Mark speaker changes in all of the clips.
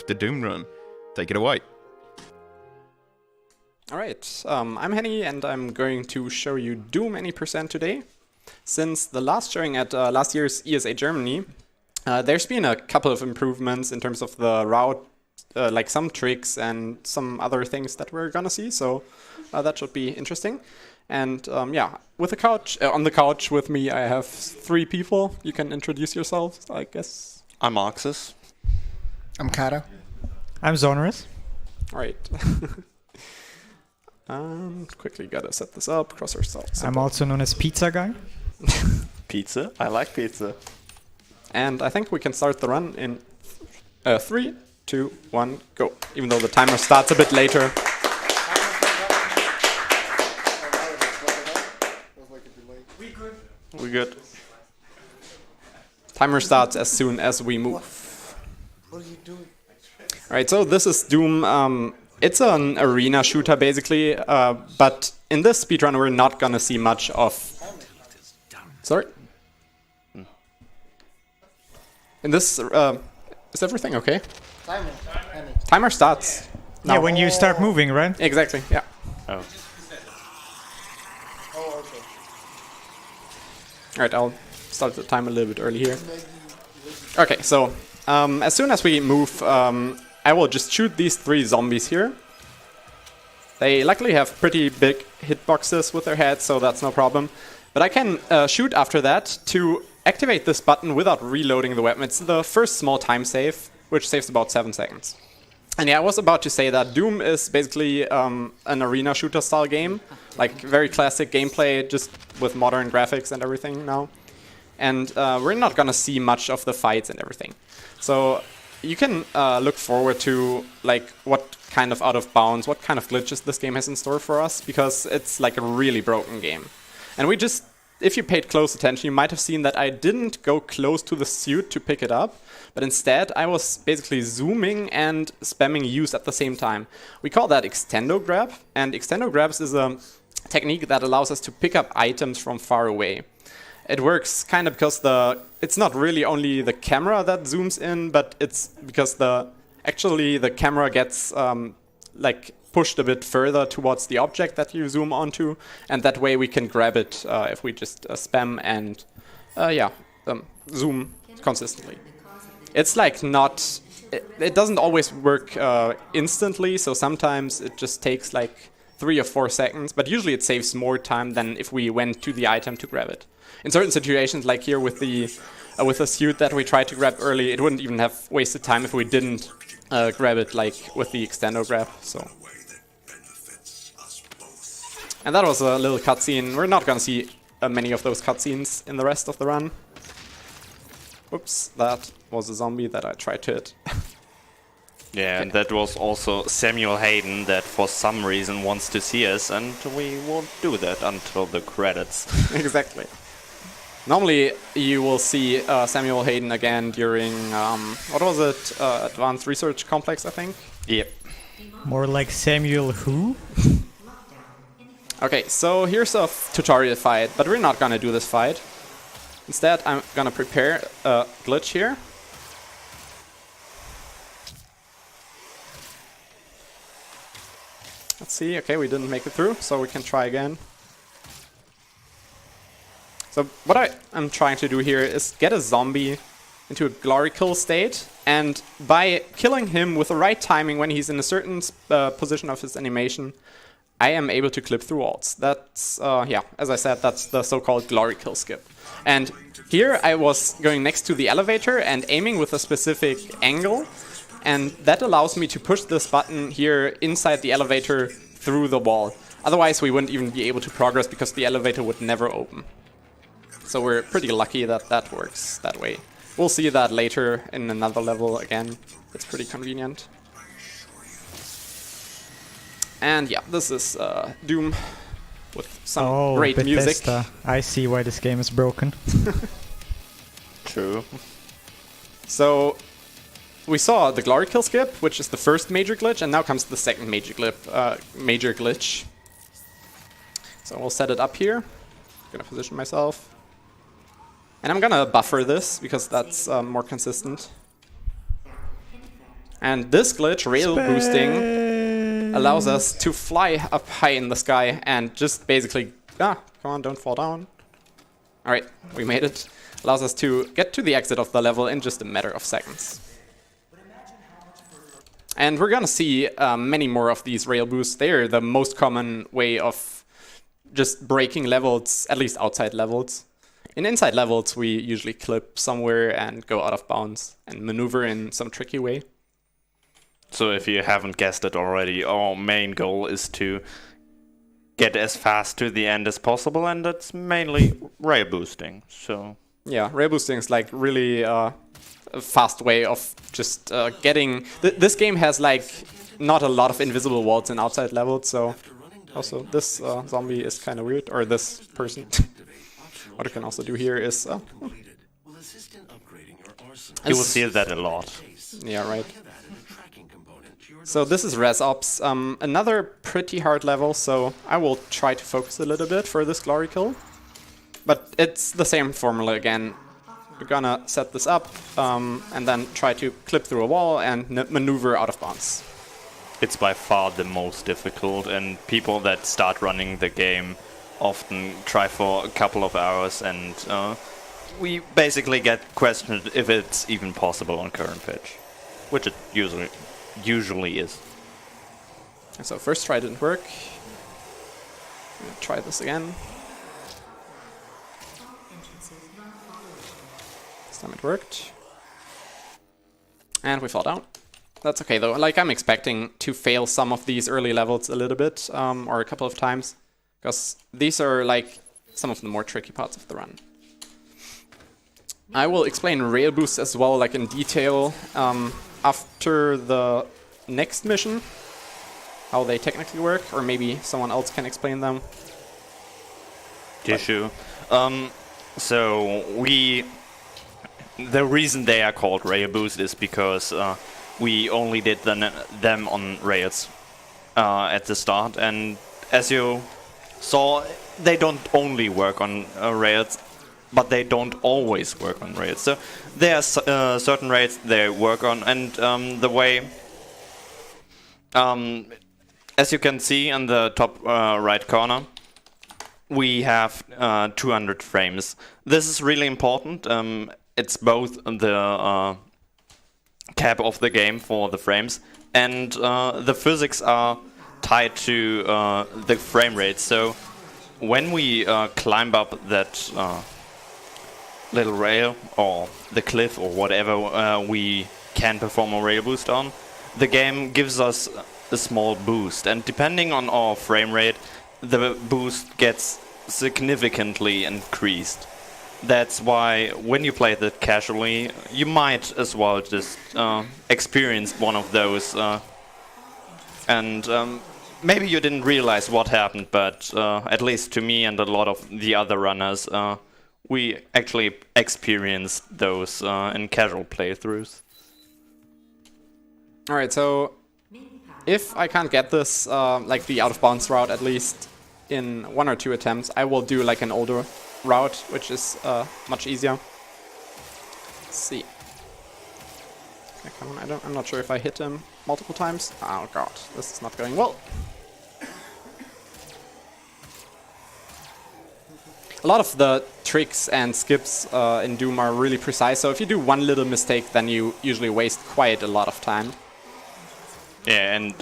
Speaker 1: the Doom run. Take it away.
Speaker 2: Alright, I'm Henny and I'm going to show you Doom any percent today. Since the last showing at last year's ESA Germany, there's been a couple of improvements in terms of the route, like some tricks and some other things that we're gonna see, so that should be interesting. And yeah, with the couch, on the couch with me I have 3 people. You can introduce yourselves, I guess.
Speaker 3: I'm Oxus.
Speaker 4: I'm Kato.
Speaker 5: I'm Zonorous.
Speaker 2: Alright. Quickly gotta set this up, cross ourselves.
Speaker 5: I'm also known as Pizza Guy.
Speaker 3: Pizza? I like pizza.
Speaker 2: And I think we can start the run in 3, 2, 1, go. Even though the timer starts a bit later.
Speaker 3: We good.
Speaker 2: Timer starts as soon as we move.
Speaker 4: What are you doing?
Speaker 2: Alright, so this is Doom. It's an arena shooter basically, but in this speedrun we're not gonna see much of... Sorry? In this... is everything okay? Timer starts.
Speaker 5: Yeah, when you start moving, right?
Speaker 2: Exactly, yeah.
Speaker 3: Oh.
Speaker 2: Alright, I'll start the time a little bit early here. Okay, so as soon as we move, I will just shoot these 3 zombies here. They luckily have pretty big hitboxes with their heads, so that's no problem. But I can shoot after that to activate this button without reloading the weapon. It's the first small time save, which saves about 7 seconds. And yeah, I was about to say that Doom is basically an arena shooter style game. Like very classic gameplay, just with modern graphics and everything now. And we're not gonna see much of the fights and everything. So you can look forward to like what kind of out of bounds, what kind of glitches this game has in store for us, because it's like a really broken game. And we just, if you paid close attention, you might have seen that I didn't go close to the suit to pick it up, but instead I was basically zooming and spamming use at the same time. We call that extendo grab, and extendo grabs is a technique that allows us to pick up items from far away. It works kind of because it's not really only the camera that zooms in, but it's because the camera gets like pushed a bit further towards the object that you zoom onto, and that way we can grab it if we just spam and zoom consistently. It's like not, it doesn't always work instantly, so sometimes it just takes like 3 or 4 seconds, but usually it saves more time than if we went to the item to grab it. In certain situations, like here with the suit that we tried to grab early, it wouldn't even have wasted time if we didn't grab it like with the extendo grab. So, and that was a little cutscene. We're not gonna see many of those cutscenes in the rest of the run. Oops, that was a zombie that I tried to hit.
Speaker 3: Yeah, and that was also Samuel Hayden that for some reason wants to see us, and we won't do that until the credits.
Speaker 2: Exactly. Normally you will see Samuel Hayden again during, what was it, Advanced Research Complex, I think?
Speaker 3: Yep.
Speaker 5: More like Samuel who?
Speaker 2: Okay, so here's a tutorial fight, but we're not gonna do this fight. Instead, I'm gonna prepare a glitch here. Let's see, okay, we didn't make it through, so we can try again. So what I'm trying to do here is get a zombie into a glory kill state, and by killing him with the right timing when he's in a certain position of his animation, I am able to clip through walls. That's, yeah, as I said, that's the so-called glory kill skip. And here I was going next to the elevator and aiming with a specific angle, and that allows me to push this button here inside the elevator through the wall. Otherwise we wouldn't even be able to progress because the elevator would never open. So we're pretty lucky that that works that way. We'll see that later in another level again. It's pretty convenient. And yeah, this is Doom with some great
Speaker 5: Bethesda.
Speaker 2: music.
Speaker 5: I see why this game is broken.
Speaker 3: True.
Speaker 2: So we saw the glory kill skip, which is the first major glitch, and now comes the second major glitch. So we'll set it up here. I'm gonna position myself. And I'm gonna buffer this, because that's more consistent. And this glitch, rail boosting, allows us to fly up high in the sky and just basically... come on, don't fall down. Alright, we made it. Allows us to get to the exit of the level in just a matter of seconds. And we're gonna see many more of these rail boosts. They're the most common way of just breaking levels, at least outside levels. In inside levels, we usually clip somewhere and go out of bounds and maneuver in some tricky way.
Speaker 3: So if you haven't guessed it already, our main goal is to get as fast to the end as possible, and that's mainly rail boosting. So
Speaker 2: yeah, rail boosting is like really a fast way of just getting... this game has like not a lot of invisible walls in outside levels, so also this zombie is kind of weird, or this person. What I can also do here is...
Speaker 3: you will see that a lot.
Speaker 2: Yeah, right. So this is Res Ops, another pretty hard level, so I will try to focus a little bit for this glory kill. But it's the same formula again. We're gonna set this up and then try to clip through a wall and maneuver out of bounds.
Speaker 3: It's by far the most difficult, and people that start running the game often try for a couple of hours, and we basically get questioned if it's even possible on current patch, which it usually is.
Speaker 2: So first try didn't work. Try this again. This time it worked. And we fall down. That's okay though. Like, I'm expecting to fail some of these early levels a little bit, or a couple of times, because these are like some of the more tricky parts of the run. I will explain rail boosts as well, like in detail, after the next mission, how they technically work, or maybe someone else can explain them.
Speaker 3: Tissue. So the reason they are called rail boost is because we only did them on rails at the start, and as you saw, they don't only work on rails, but they don't always work on rails. So there are certain rails they work on, and the way, as you can see in the top right corner, we have 200 frames. This is really important. It's both the cap of the game for the frames, and the physics are tied to the frame rate. So when we climb up that little rail or the cliff or whatever we can perform a rail boost on, the game gives us a small boost, and depending on our frame rate, the boost gets significantly increased. That's why when you play that casually, you might as well just experience one of those, and maybe you didn't realize what happened, but at least to me and a lot of the other runners, we actually experienced those in casual playthroughs.
Speaker 2: Alright, so if I can't get this, like the out of bounds route at least in 1 or 2 attempts, I will do like an older route, which is much easier. Let's see. Okay, come on, I'm not sure if I hit him multiple times. Oh god, this is not going well. A lot of the tricks and skips in Doom are really precise, so if you do one little mistake, then you usually waste quite a lot of time.
Speaker 3: Yeah, and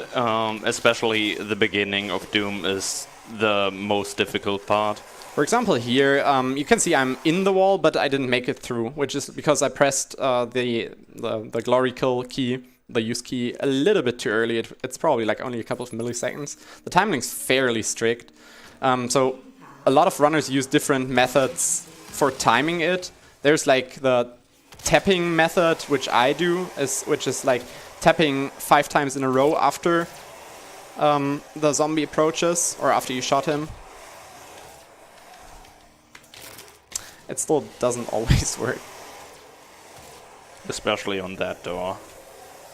Speaker 3: especially the beginning of Doom is the most difficult part.
Speaker 2: For example, here you can see I'm in the wall, but I didn't make it through, which is because I pressed the glory kill key, the use key, a little bit too early. It's probably like only a couple of milliseconds. The timing's fairly strict, so a lot of runners use different methods for timing it. There's like the tapping method, which I do, which is like tapping 5 times in a row after the zombie approaches, or after you shot him. It still doesn't always work.
Speaker 3: Especially on that door.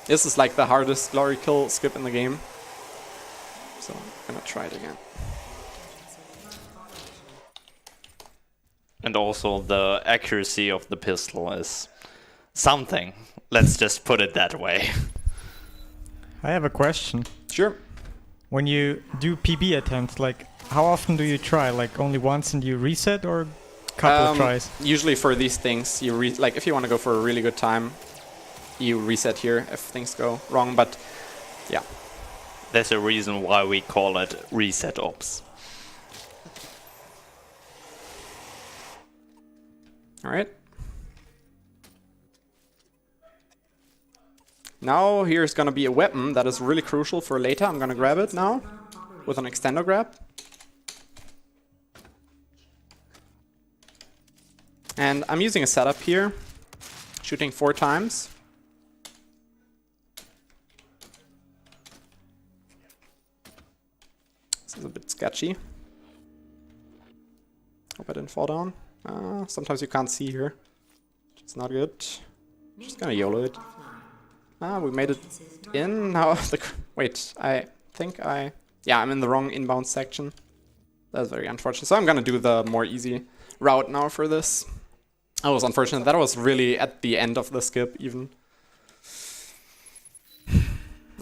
Speaker 2: This is like the hardest glory kill skip in the game. So I'm gonna try it again.
Speaker 3: And also the accuracy of the pistol is something. Let's just put it that way.
Speaker 5: I have a question.
Speaker 2: Sure.
Speaker 5: When you do PB attempts, like, how often do you try? Like, only once and you reset, or a couple of tries?
Speaker 2: Usually for these things, you like if you want to go for a really good time, you reset here if things go wrong. But yeah,
Speaker 3: There's a reason why we call it reset ops.
Speaker 2: all right. Now here's gonna be a weapon that is really crucial for later. I'm gonna grab it now with an extendo grab. And I'm using a setup here, shooting 4 times. This is a bit sketchy. Hope I didn't fall down. Sometimes you can't see here. It's not good. Just gonna YOLO it. We made it in. Now, wait, I think yeah, I'm in the wrong inbound section. That's very unfortunate. So I'm gonna do the more easy route now for this. That was unfortunate. That was really at the end of the skip, even.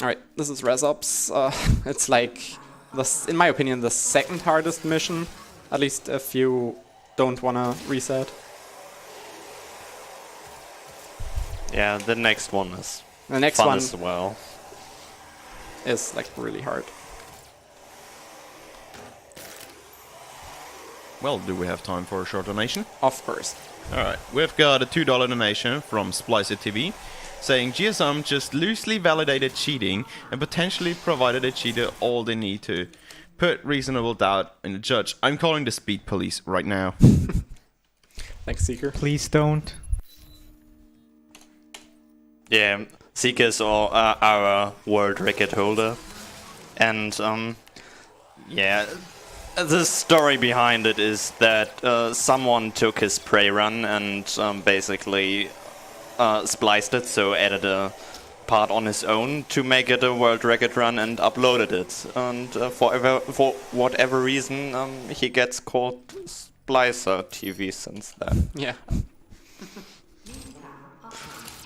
Speaker 2: Alright, this is ResOps. It's like, in my opinion, the second hardest mission. At least if you don't wanna reset.
Speaker 3: Yeah, the next one is
Speaker 2: The next
Speaker 3: fun
Speaker 2: one
Speaker 3: as well.
Speaker 2: is like really hard.
Speaker 1: Well, do we have time for a short donation?
Speaker 2: Of course.
Speaker 1: Alright, we've got a $2 donation from Splicer TV saying GSM just loosely validated cheating and potentially provided a cheater all they need to put reasonable doubt in the judge. I'm calling the speed police right now.
Speaker 2: Thanks, Seeker.
Speaker 5: Please don't.
Speaker 3: Yeah, Seeker is our world record holder. And, yeah, the story behind it is that someone took his prey run and basically spliced it, so added a part on his own to make it a world record run and uploaded it. And for whatever reason, he gets called Splicer TV since then.
Speaker 2: Yeah.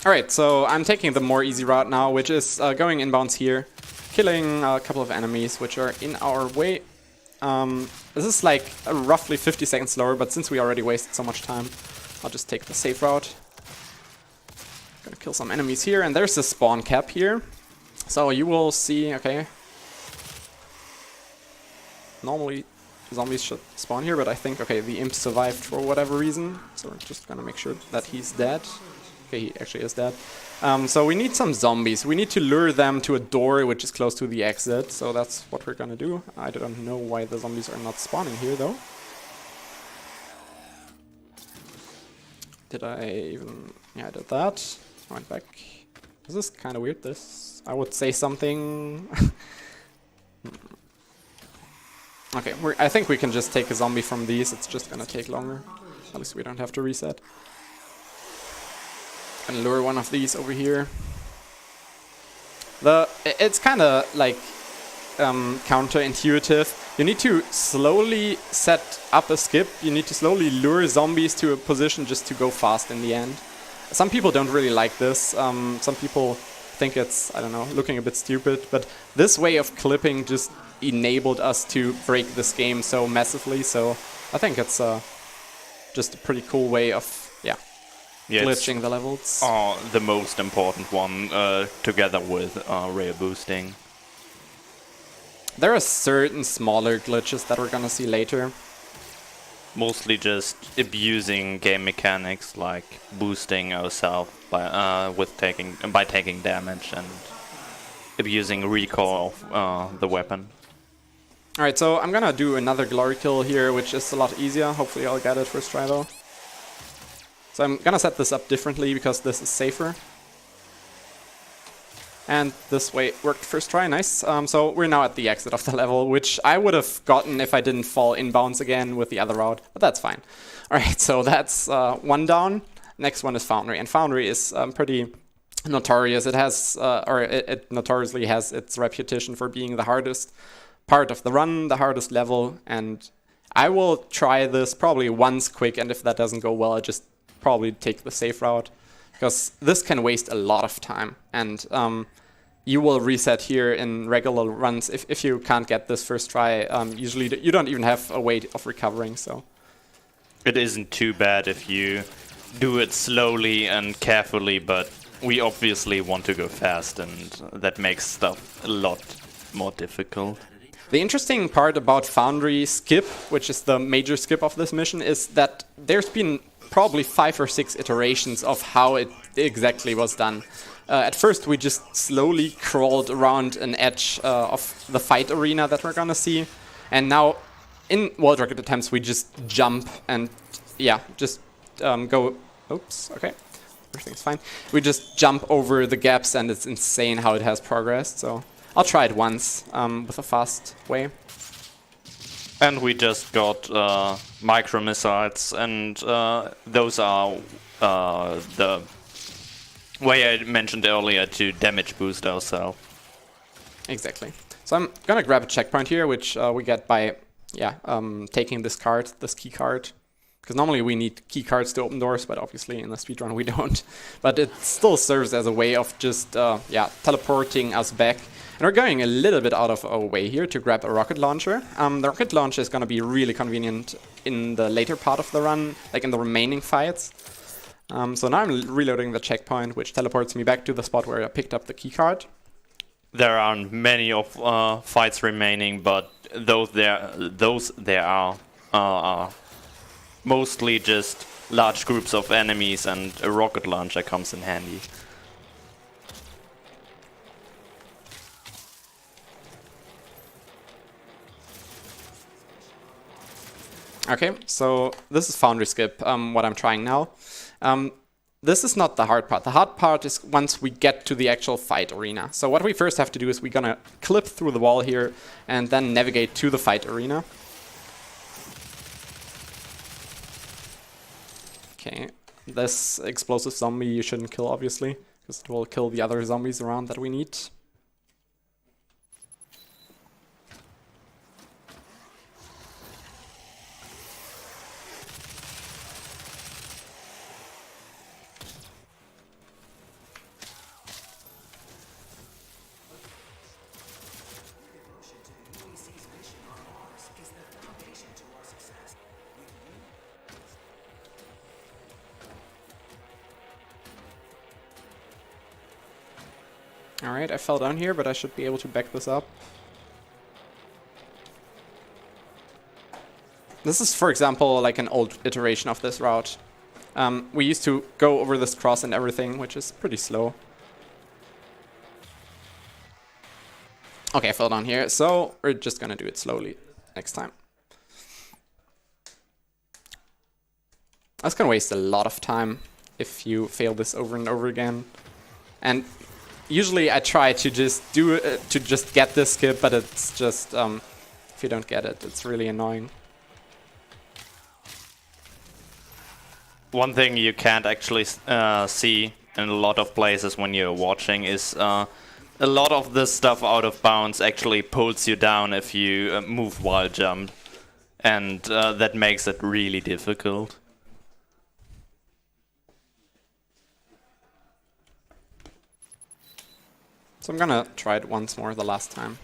Speaker 2: Alright, so I'm taking the more easy route now, which is going inbounds here, killing a couple of enemies which are in our way. This is like roughly 50 seconds slower, but since we already wasted so much time, I'll just take the safe route. Gonna kill some enemies here, and there's a spawn cap here. So you will see, okay. Normally zombies should spawn here, but I think, okay, the imp survived for whatever reason. So we're just gonna make sure that he's dead. Okay, he actually is dead. So we need some zombies. We need to lure them to a door which is close to the exit. So that's what we're gonna do. I don't know why the zombies are not spawning here, though. Did I even... Yeah, I did that. I went back. This is kind of weird, this. I would say something... Okay, I think we can just take a zombie from these. It's just gonna take longer. At least we don't have to reset. And lure one of these over here. It's kind of like counterintuitive. You need to slowly set up a skip. You need to slowly lure zombies to a position just to go fast in the end. Some people don't really like this. Some people think it's, I don't know, looking a bit stupid. But this way of clipping just enabled us to break this game so massively. So I think it's just a pretty cool way of, yeah, glitching the levels.
Speaker 3: The most important one, together with rear boosting.
Speaker 2: There are certain smaller glitches that we're gonna see later.
Speaker 3: Mostly just abusing game mechanics, like boosting ourselves by taking damage and abusing recoil of the weapon.
Speaker 2: Alright, so I'm gonna do another glory kill here, which is a lot easier. Hopefully I'll get it first try though. So I'm gonna set this up differently because this is safer. And this way worked first try, nice. So we're now at the exit of the level, which I would have gotten if I didn't fall inbounds again with the other route, but that's fine. Alright, so that's one down. Next one is Foundry, and Foundry is pretty notorious. It has, it notoriously has its reputation for being the hardest part of the run, the hardest level, and I will try this probably once quick, and if that doesn't go well, I just probably take the safe route, because this can waste a lot of time, and you will reset here in regular runs if you can't get this first try. Usually you don't even have a way of recovering, so.
Speaker 3: It isn't too bad if you do it slowly and carefully, but we obviously want to go fast, and that makes stuff a lot more difficult.
Speaker 2: The interesting part about Foundry Skip, which is the major skip of this mission, is that there's been probably 5 or 6 iterations of how it exactly was done. At first we just slowly crawled around an edge of the fight arena that we're gonna see, and now in World Record attempts we just jump and just go, oops, okay, everything's fine. We just jump over the gaps, and it's insane how it has progressed, so I'll try it once with a fast way.
Speaker 3: And we just got micro missiles, and those are the way I mentioned earlier to damage boost ourselves.
Speaker 2: Exactly. So I'm gonna grab a checkpoint here, which we get by taking this card, this key card. Because normally we need key cards to open doors, but obviously in the speedrun we don't. But it still serves as a way of just teleporting us back. And we're going a little bit out of our way here to grab a rocket launcher. The rocket launcher is going to be really convenient in the later part of the run, like in the remaining fights. So now I'm reloading the checkpoint, which teleports me back to the spot where I picked up the key card.
Speaker 3: There aren't many of fights remaining, but those there are mostly just large groups of enemies, and a rocket launcher comes in handy.
Speaker 2: Okay, so this is Foundry Skip, what I'm trying now. This is not the hard part. The hard part is once we get to the actual fight arena. So what we first have to do is we're gonna clip through the wall here and then navigate to the fight arena. Okay, this explosive zombie you shouldn't kill, obviously, because it will kill the other zombies around that we need. Alright, I fell down here, but I should be able to back this up. This is, for example, like an old iteration of this route. We used to go over this cross and everything, which is pretty slow. Okay, I fell down here, so we're just gonna do it slowly next time. That's gonna waste a lot of time if you fail this over and over again. And usually I try to just do it, to just get this skip, but it's just, if you don't get it, it's really annoying.
Speaker 3: One thing you can't actually see in a lot of places when you're watching is a lot of this stuff out of bounds actually pulls you down if you move while jump, and that makes it really difficult.
Speaker 2: So I'm gonna try it once more the last time.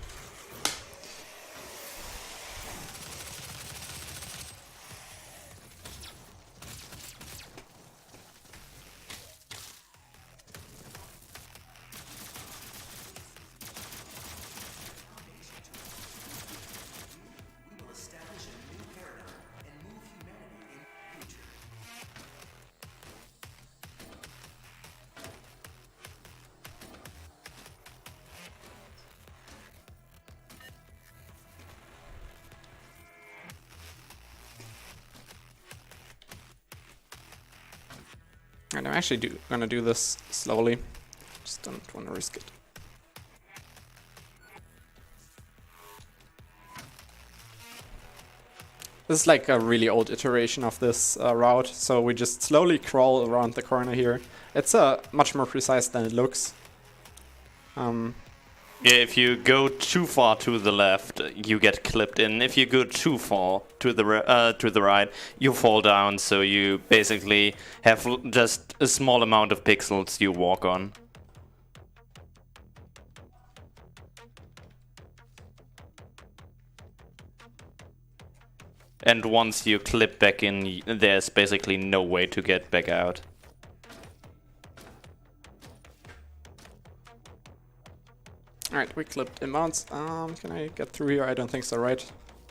Speaker 2: And I'm actually gonna do this slowly. Just don't want to risk it. This is like a really old iteration of this route, so we just slowly crawl around the corner here. It's much more precise than it looks.
Speaker 3: Yeah, if you go too far to the left, you get clipped in. If you go too far to the right, you fall down. So you basically have just a small amount of pixels you walk on. And once you clip back in, there's basically no way to get back out.
Speaker 2: Alright, we clipped inbounds. Can I get through here? I don't think so, right?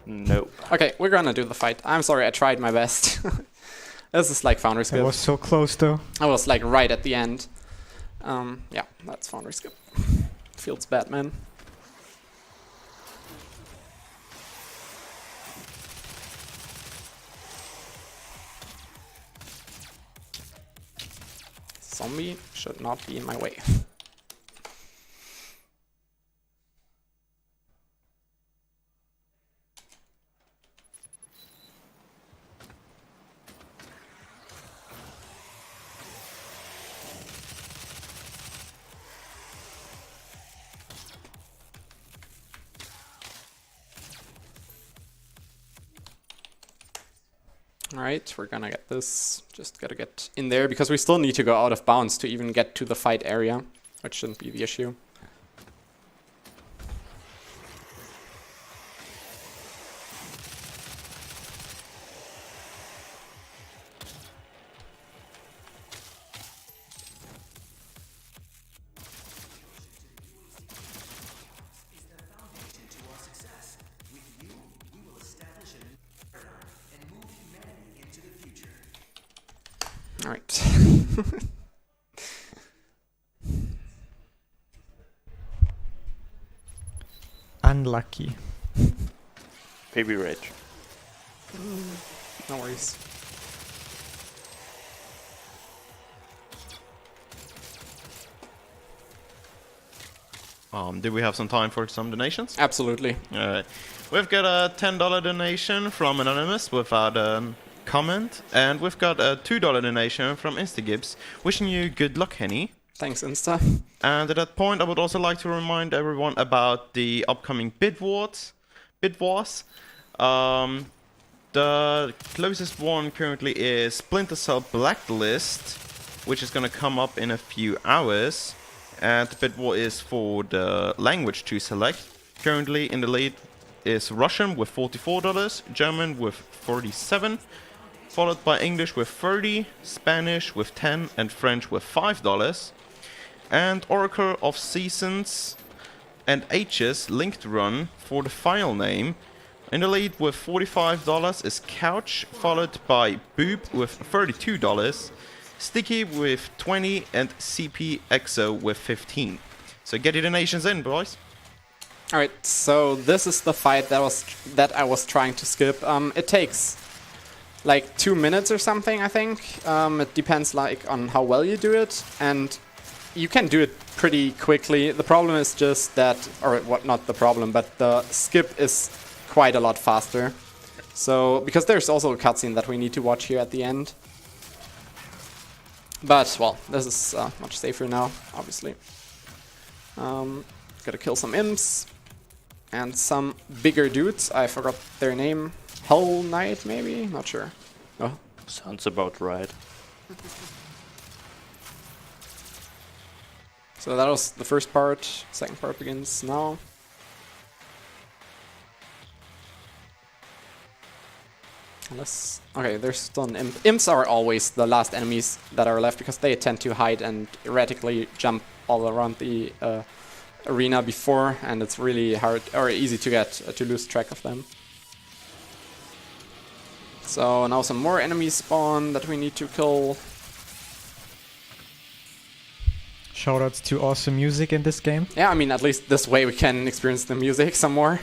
Speaker 3: Nope.
Speaker 2: Okay, we're gonna do the fight. I'm sorry, I tried my best. This is like Foundry Skip.
Speaker 5: It was so close though.
Speaker 2: I was like right at the end. Yeah, that's Foundry Skip. Feels bad, man. Zombie should not be in my way. Alright, we're gonna get this. Just gotta get in there because we still need to go out of bounds to even get to the fight area, which shouldn't be the issue. Alright.
Speaker 5: Unlucky.
Speaker 3: Baby rage.
Speaker 2: No worries.
Speaker 1: Do we have some time for some donations?
Speaker 2: Absolutely.
Speaker 1: Alright. We've got a $10 donation from Anonymous without a comment, and we've got a $2 donation from Instagibbs, wishing you good luck, Henny.
Speaker 2: Thanks, Insta.
Speaker 1: And at that point, I would also like to remind everyone about the upcoming Bid Wars. The closest one currently is Splinter Cell Blacklist, which is going to come up in a few hours. And the bid war is for the language to select. Currently in the lead is Russian with $44, German with $47, followed by English with $30, Spanish with $10, and French with $5. And Oracle of Seasons and H's linked run for the file name. In the lead with $45 is Couch, followed by Boob with $32, Sticky with 20, and CPXO with 15. So get your donations in, boys.
Speaker 2: Alright, so this is the fight that I was trying to skip. It takes like 2 minutes or something, I think. It depends like on how well you do it, and you can do it pretty quickly. The problem is just that, or what? Not the problem, but the skip is quite a lot faster. So because there's also a cutscene that we need to watch here at the end. But well, this is much safer now, obviously. Gotta kill some imps and some bigger dudes. I forgot their name. Hell Knight, maybe? Not sure. Oh.
Speaker 3: Sounds about right.
Speaker 2: So that was the first part. Second part begins now. Unless... Okay, there's still an imp. Imps are always the last enemies that are left because they tend to hide and erratically jump all around the arena before, and it's really hard or easy to get to lose track of them. So now some more enemies spawn that we need to kill.
Speaker 5: Shoutouts to awesome music in this game.
Speaker 2: Yeah, I mean, at least this way we can experience the music some more.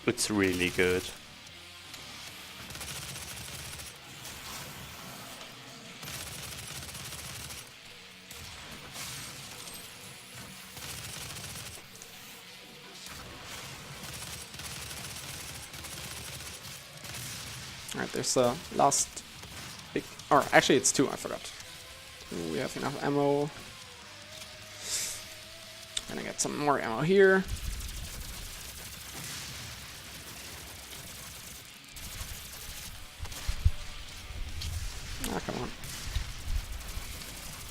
Speaker 3: It's really good.
Speaker 2: Alright, there's a last big... Or actually it's 2, I forgot. Ooh, we have enough ammo. Gonna get some more ammo here. Ah, come on.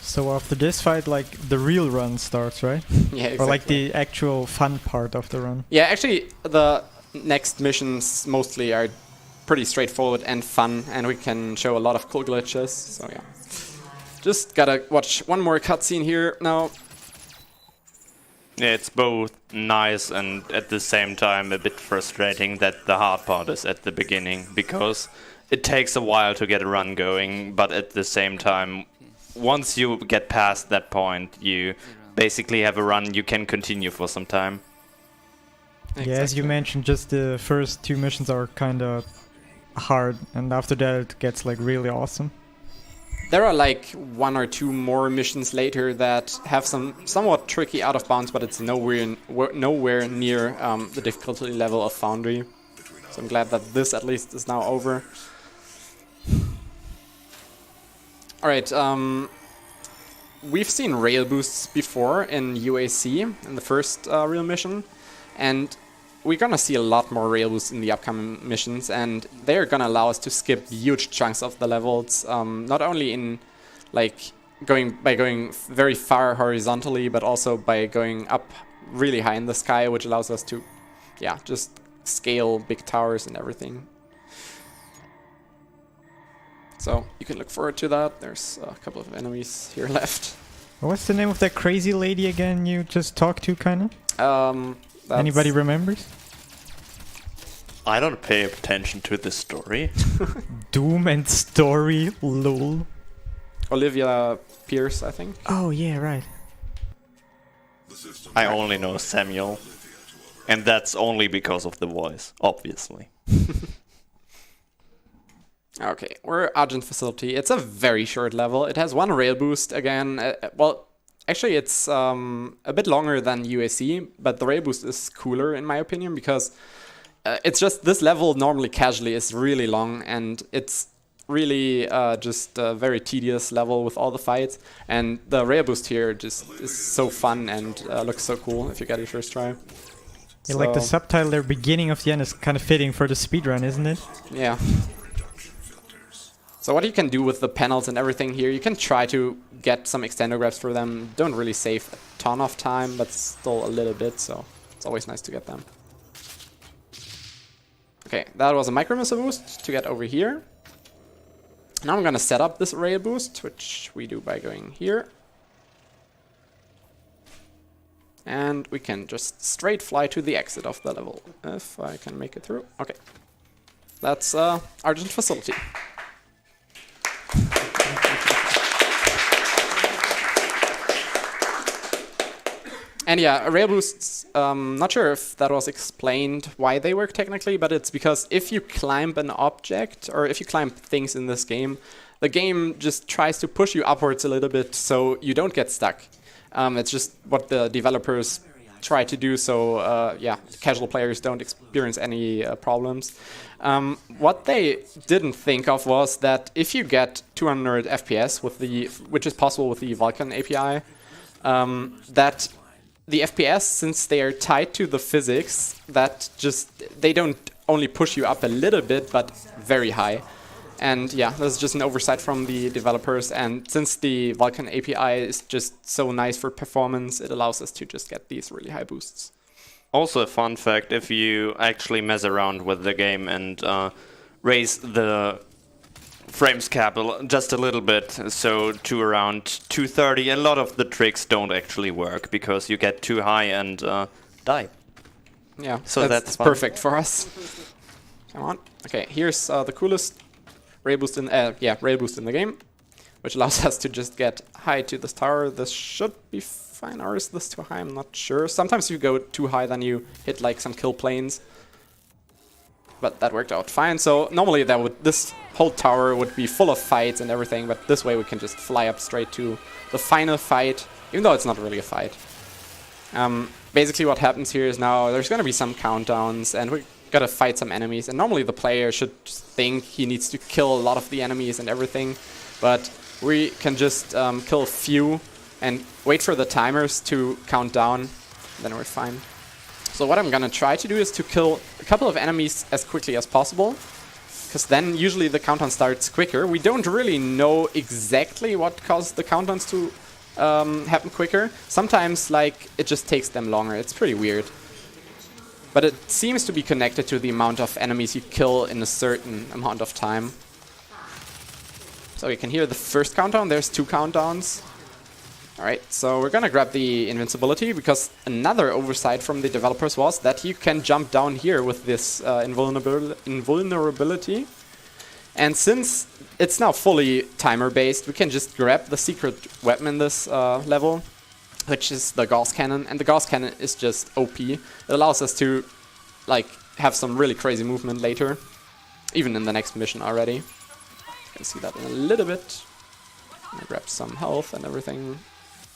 Speaker 5: So after this fight, like, the real run starts, right?
Speaker 2: Yeah, exactly.
Speaker 5: Or like the actual fun part of the run.
Speaker 2: Yeah, actually, the next missions mostly are pretty straightforward and fun, and we can show a lot of cool glitches. So yeah, just gotta watch one more cutscene here now.
Speaker 3: Yeah, it's both nice and at the same time a bit frustrating that the hard part is at the beginning, because it takes a while to get a run going, but at the same time, once you get past that point, you basically have a run you can continue for some time.
Speaker 5: Yeah, as you mentioned, just the first 2 missions are kind of hard, and after that it gets like really awesome.
Speaker 2: There are like 1 or 2 more missions later that have some somewhat tricky out of bounds, but it's nowhere near the difficulty level of Foundry. So I'm glad that this at least is now over. Alright, we've seen rail boosts before in UAC, in the first real mission, and we're gonna see a lot more rail boosts in the upcoming missions, and they're gonna allow us to skip huge chunks of the levels, not only in like going very far horizontally, but also by going up really high in the sky, which allows us to, yeah, just scale big towers and everything. So you can look forward to that. There's a couple of enemies here left.
Speaker 5: What's the name of that crazy lady again you just talked to, kinda? Anybody remembers?
Speaker 3: I don't pay attention to the story.
Speaker 5: Doom and Story, lol.
Speaker 2: Olivia Pierce, I think.
Speaker 5: Oh yeah, right.
Speaker 3: I only know Samuel, and that's only because of the voice, obviously.
Speaker 2: Okay, we're Argent Facility. It's a very short level. It has 1 rail boost again. Well, actually it's a bit longer than UAC, but the rail boost is cooler in my opinion, because it's just this level normally casually is really long, and it's really just a very tedious level with all the fights, and the rail boost here just is so fun and looks so cool if you get it first try.
Speaker 5: Yeah, like the subtitle there, beginning of the end, is kind of fitting for the speedrun, isn't it?
Speaker 2: Yeah. So what you can do with the panels and everything here, you can try to get some extender grabs for them. Don't really save a ton of time, but still a little bit, so it's always nice to get them. Okay, that was a micro missile boost to get over here. Now I'm gonna set up this rail boost, which we do by going here. And we can just straight fly to the exit of the level, if I can make it through. Okay, that's Argent Facility. And yeah, rail boosts, not sure if that was explained why they work technically, but it's because if you climb an object, or if you climb things in this game, the game just tries to push you upwards a little bit so you don't get stuck. It's just what the developers try to do, so yeah, casual players don't experience any problems. What they didn't think of was that if you get 200 FPS, which is possible with the Vulkan API, that the FPS, since they are tied to the physics, that they don't only push you up a little bit, but very high. And yeah, this is just an oversight from the developers, and since the Vulkan API is just so nice for performance, it allows us to just get these really high boosts.
Speaker 3: Also a fun fact, if you actually mess around with the game and raise the frames cap just a little bit, so to around 230, a lot of the tricks don't actually work because you get too high and die.
Speaker 2: Yeah,
Speaker 3: so that's
Speaker 2: perfect for us. Come on. Okay, here's the coolest rail boost in the game, which allows us to just get high to this tower. This should be fine, or is this too high? I'm not sure. Sometimes if you go too high, then you hit like some kill planes. But that worked out fine. So normally this whole tower would be full of fights and everything, but this way we can just fly up straight to the final fight, even though it's not really a fight. Basically what happens here is now there's going to be some countdowns, and we gotta fight some enemies, and normally the player should think he needs to kill a lot of the enemies and everything, but we can just kill a few and wait for the timers to count down, then we're fine. So what I'm gonna try to do is to kill a couple of enemies as quickly as possible, because then usually the countdown starts quicker. We don't really know exactly what causes the countdowns to happen quicker. Sometimes like it just takes them longer. It's pretty weird. but it seems to be connected to the amount of enemies you kill in a certain amount of time. So you can hear the first countdown. There's 2 countdowns. Alright, so we're gonna grab the invincibility, because another oversight from the developers was that you can jump down here with this invulnerability. And since it's now fully timer-based, we can just grab the secret weapon in this level, which is the Gauss Cannon. And the Gauss Cannon is just OP. It allows us to like have some really crazy movement later, even in the next mission already. You can see that in a little bit. I'm gonna grab some health and everything.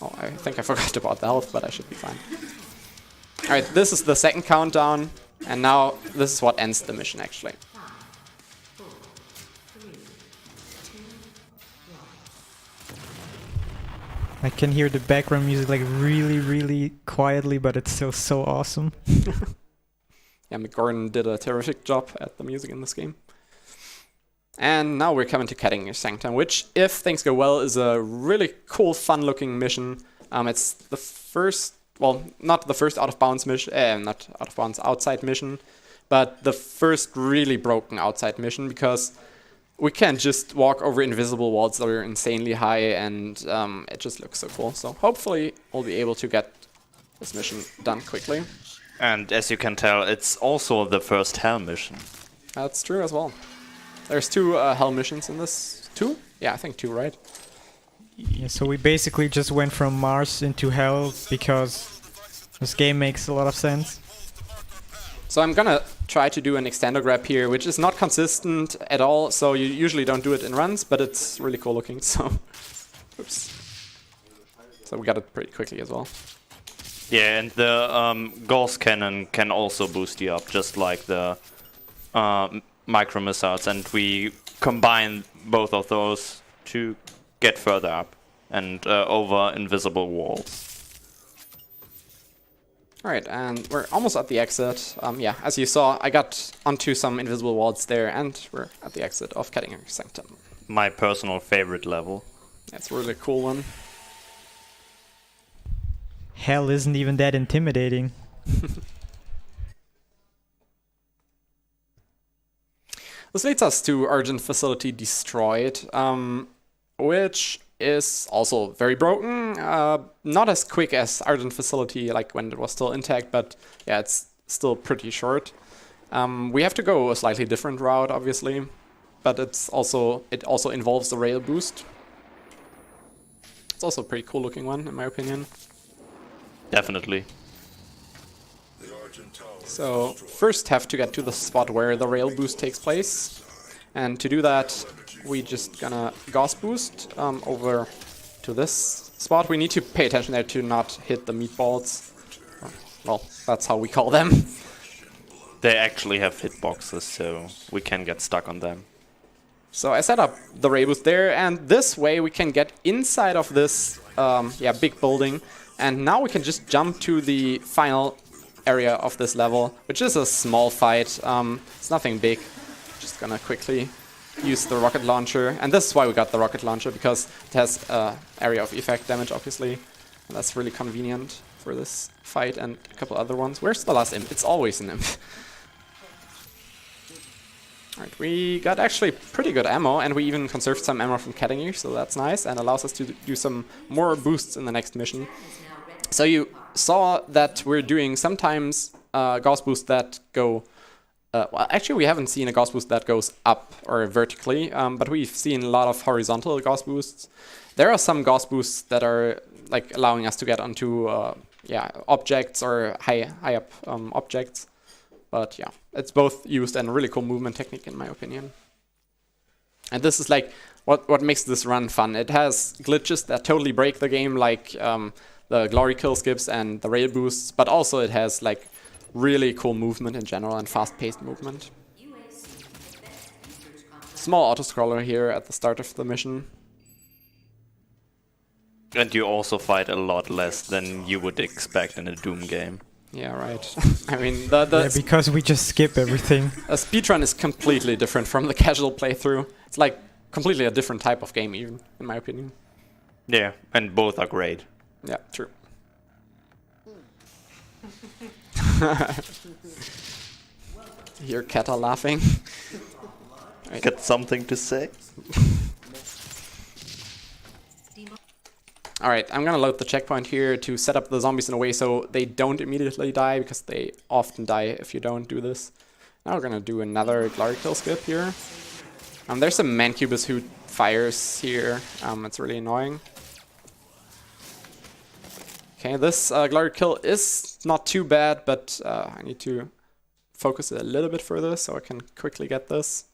Speaker 2: Oh, I think I forgot about the health, but I should be fine. Alright, this is the second countdown, and now this is what ends the mission, actually.
Speaker 5: I can hear the background music like really, really quietly, but it's still so awesome.
Speaker 2: Yeah, McGordon did a terrific job at the music in this game. And now we're coming to Kettinger Sanctum, which, if things go well, is a really cool, fun-looking mission. It's the first, well, not the first out-of-bounds mission, not out-of-bounds outside mission, but the first really broken outside mission, because we can't just walk over invisible walls that are insanely high, and it just looks so cool. So hopefully we'll be able to get this mission done quickly.
Speaker 3: And as you can tell, it's also the first Hell mission.
Speaker 2: That's true as well. There's 2 Hell missions in this. 2? Yeah, I think 2, right?
Speaker 5: Yeah, so we basically just went from Mars into Hell because this game makes a lot of sense.
Speaker 2: So I'm gonna try to do an extender grab here, which is not consistent at all, so you usually don't do it in runs, but it's really cool looking, so... Oops. So we got it pretty quickly as well.
Speaker 3: Yeah, and the Gauss Cannon can also boost you up, just like the micro missiles, and we combine both of those to get further up and over invisible walls.
Speaker 2: Alright, and we're almost at the exit. Yeah, as you saw, I got onto some invisible walls there, and we're at the exit of Kettinger Sanctum.
Speaker 3: My personal favorite level.
Speaker 2: That's a really cool one.
Speaker 5: Hell isn't even that intimidating.
Speaker 2: This leads us to Argent Facility Destroyed, which is also very broken. Not as quick as Argent Facility, like when it was still intact, but yeah, it's still pretty short. We have to go a slightly different route, obviously, but it also involves the rail boost. It's also a pretty cool looking one, in my opinion.
Speaker 3: Definitely.
Speaker 2: So first have to get to the spot where the rail boost takes place, and to do that we just gonna Gauss boost over to this spot. We need to pay attention there to not hit the meatballs. Well, that's how we call them.
Speaker 3: They actually have hitboxes, so we can get stuck on them.
Speaker 2: So I set up the rail boost there, and this way we can get inside of this big building, and now we can just jump to the final area of this level, which is a small fight. It's nothing big. Just gonna quickly use the rocket launcher, and this is why we got the rocket launcher, because it has area of effect damage, obviously, and that's really convenient for this fight and a couple other ones. Where's the last imp? It's always an imp. Alright, we got actually pretty good ammo, and we even conserved some ammo from Kettinger, so that's nice, and allows us to do some more boosts in the next mission. So you saw that we're doing sometimes Gauss boosts that go... well, actually we haven't seen a Gauss boost that goes up or vertically, but we've seen a lot of horizontal Gauss boosts. There are some Gauss boosts that are like allowing us to get onto objects or high up objects. But yeah, it's both used and a really cool movement technique in my opinion. And this is like what makes this run fun. It has glitches that totally break the game, like the glory kill skips and the rail boosts, but also it has like really cool movement in general and fast-paced movement. Small auto-scroller here at the start of the mission.
Speaker 3: And you also fight a lot less than you would expect in a Doom game.
Speaker 2: Yeah, right. I mean,
Speaker 5: because we just skip everything.
Speaker 2: A speedrun is completely different from the casual playthrough. It's like completely a different type of game even, in my opinion.
Speaker 3: Yeah, and both are great.
Speaker 2: Yeah, true. Hear Kata laughing.
Speaker 3: Got something to say?
Speaker 2: Alright, I'm gonna load the checkpoint here to set up the zombies in a way so they don't immediately die, because they often die if you don't do this. Now we're gonna do another glory kill skip here. There's a Mancubus who fires here. It's really annoying. Okay, this glory kill is not too bad, but I need to focus it a little bit further so I can quickly get this.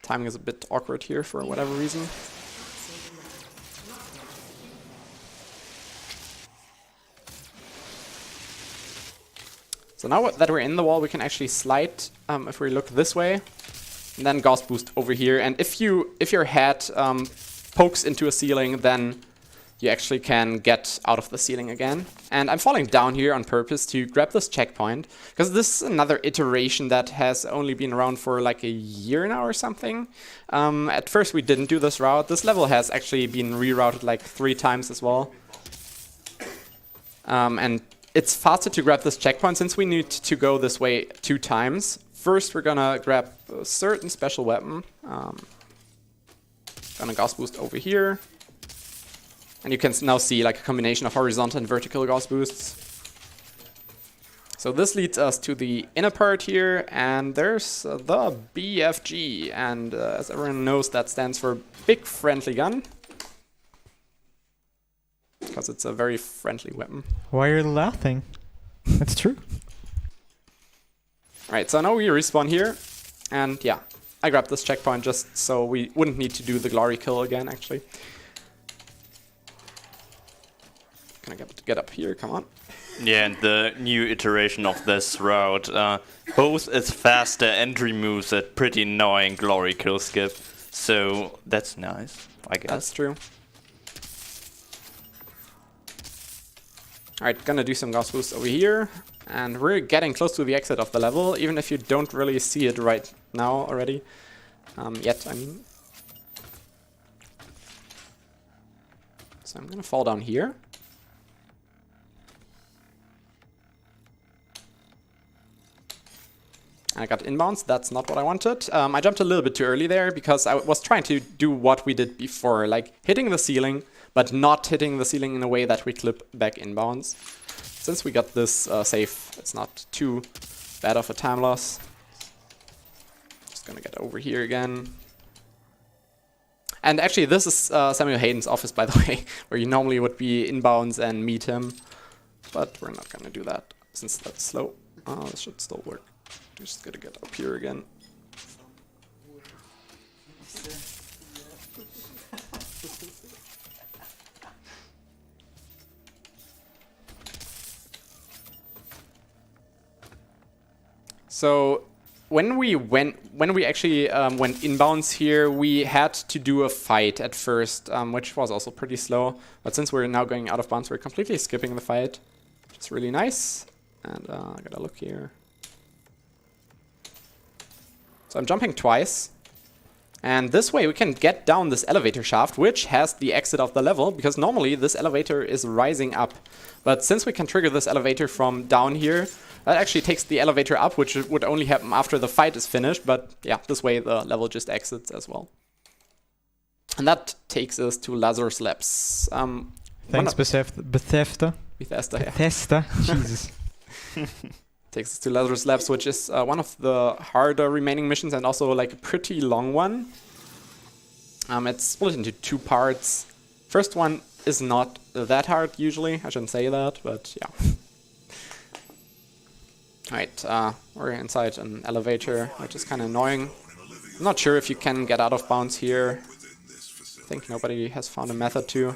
Speaker 2: Timing is a bit awkward here for whatever reason. So now that we're in the wall, we can actually slide if we look this way, and then Gauss Boost over here. And if your head pokes into a ceiling, then you actually can get out of the ceiling again. And I'm falling down here on purpose to grab this checkpoint, because this is another iteration that has only been around for like a year now or something. At first we didn't do this route. This level has actually been rerouted like 3 times as well. And it's faster to grab this checkpoint since we need to go this way 2 times. First we're gonna grab a certain special weapon. Gonna Gauss Boost over here. And you can now see like a combination of horizontal and vertical Gauss Boosts. So this leads us to the inner part here, and there's the BFG. And as everyone knows, that stands for Big Friendly Gun, because it's a very friendly weapon.
Speaker 5: Why are you laughing? It's true.
Speaker 2: Alright, so now we respawn here, and yeah, I grabbed this checkpoint just so we wouldn't need to do the glory kill again, actually. Can I get up here? Come on.
Speaker 3: Yeah, and the new iteration of this route both its faster entry moves at pretty annoying glory kill skip. So that's nice, I guess.
Speaker 2: That's true. Alright, gonna do some Gauss Boost over here. And we're getting close to the exit of the level, even if you don't really see it right now already. Yet, I mean. So I'm gonna fall down here. I got inbounds, that's not what I wanted. I jumped a little bit too early there because I was trying to do what we did before, like hitting the ceiling, but not hitting the ceiling in a way that we clip back inbounds. Since we got this safe, it's not too bad of a time loss. Just gonna get over here again. And actually this is Samuel Hayden's office, by the way, where you normally would be inbounds and meet him. But we're not gonna do that, since that's slow. Oh, this should still work. Just gotta get up here again. So when we actually went inbounds here, we had to do a fight at first, which was also pretty slow. But since we're now going out of bounds, we're completely skipping the fight, which is really nice. And I gotta look here. So I'm jumping twice. And this way we can get down this elevator shaft, which has the exit of the level, because normally this elevator is rising up. But since we can trigger this elevator from down here, that actually takes the elevator up, which would only happen after the fight is finished. But yeah, this way the level just exits as well. And that takes us to Lazarus Labs.
Speaker 5: Thanks, Bethesda.
Speaker 2: Bethesda, yeah.
Speaker 5: Bethesda. Jesus.
Speaker 2: Takes us to Lazarus Labs, which is one of the harder remaining missions and also like a pretty long one. It's split into 2 parts. First one is not that hard usually. I shouldn't say that, but yeah. Alright, we're inside an elevator, which is kind of annoying. I'm not sure if you can get out of bounds here. I think nobody has found a method to.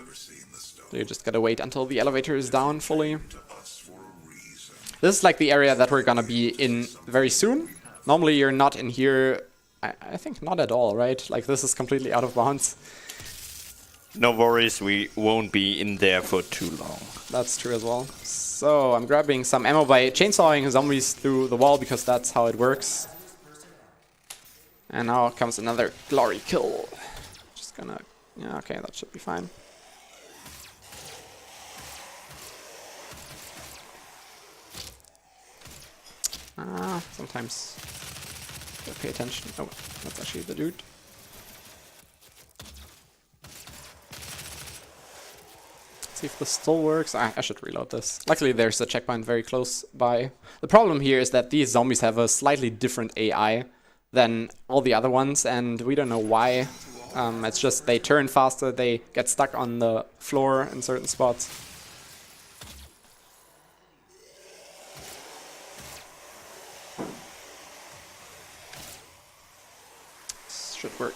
Speaker 2: So you just gotta wait until the elevator is down fully. This is like the area that we're gonna be in very soon. Normally you're not in here, I think not at all, right? Like this is completely out of bounds.
Speaker 3: No worries, we won't be in there for too long.
Speaker 2: That's true as well. So I'm grabbing some ammo by chainsawing zombies through the wall because that's how it works. And now comes another glory kill. Just gonna, yeah, okay, that should be fine. Sometimes gotta pay attention. Oh, that's actually the dude. See if this still works. I should reload this. Luckily there's a checkpoint very close by. The problem here is that these zombies have a slightly different AI than all the other ones, and we don't know why. It's just they turn faster, they get stuck on the floor in certain spots. This should work.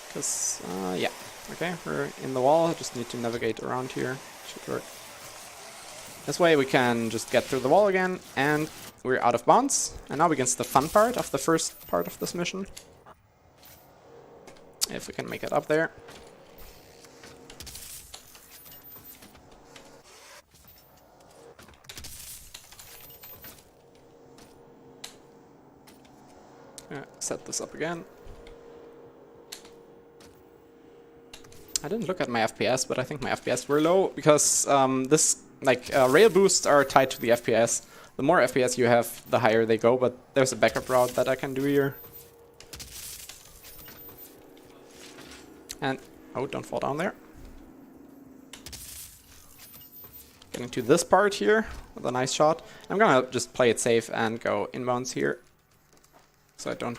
Speaker 2: Because, yeah. Okay, we're in the wall, just need to navigate around here. Should work. This way we can just get through the wall again, and we're out of bounds. And now begins the fun part of the first part of this mission. If we can make it up there. Set this up again. I didn't look at my FPS, but I think my FPS were low because rail boosts are tied to the FPS. The more FPS you have, the higher they go, but there's a backup route that I can do here. And, oh, don't fall down there. Getting to this part here with a nice shot. I'm gonna just play it safe and go inbounds here. So I don't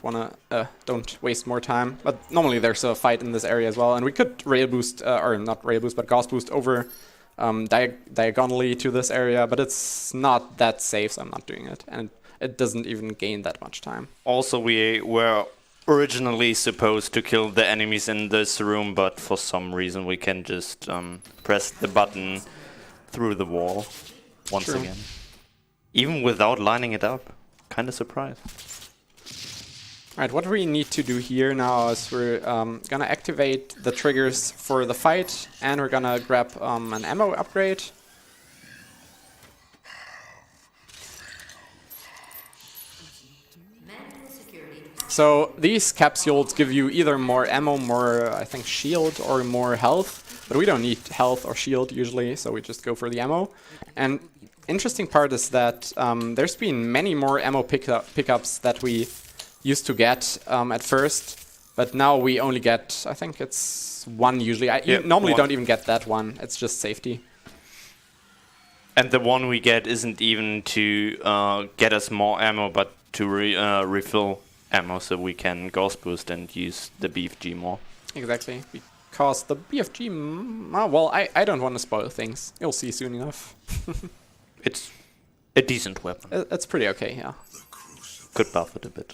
Speaker 2: don't waste more time. But normally there's a fight in this area as well, and we could rail boost, or not rail boost, but gauss boost over diagonally to this area, but it's not that safe, so I'm not doing it. And it doesn't even gain that much time.
Speaker 3: Also, we were originally supposed to kill the enemies in this room, but for some reason we can just press the button through the wall once again. Even without lining it up. Kind of surprised.
Speaker 2: Alright, what we need to do here now is we're gonna activate the triggers for the fight, and we're gonna grab an ammo upgrade. So these capsules give you either more ammo, more, I think, shield, or more health. But we don't need health or shield usually, so we just go for the ammo. And interesting part is that there's been many more ammo pickups that we used to get at first, but now we only get, I think it's one usually. You normally don't even get that one, it's just safety.
Speaker 3: And the one we get isn't even to get us more ammo, but to refill ammo so we can gauss boost and use the BFG more.
Speaker 2: Exactly, because the BFG, well, I don't want to spoil things. You'll see soon enough.
Speaker 3: It's a decent weapon.
Speaker 2: It's pretty okay, yeah.
Speaker 3: Could buff it a bit.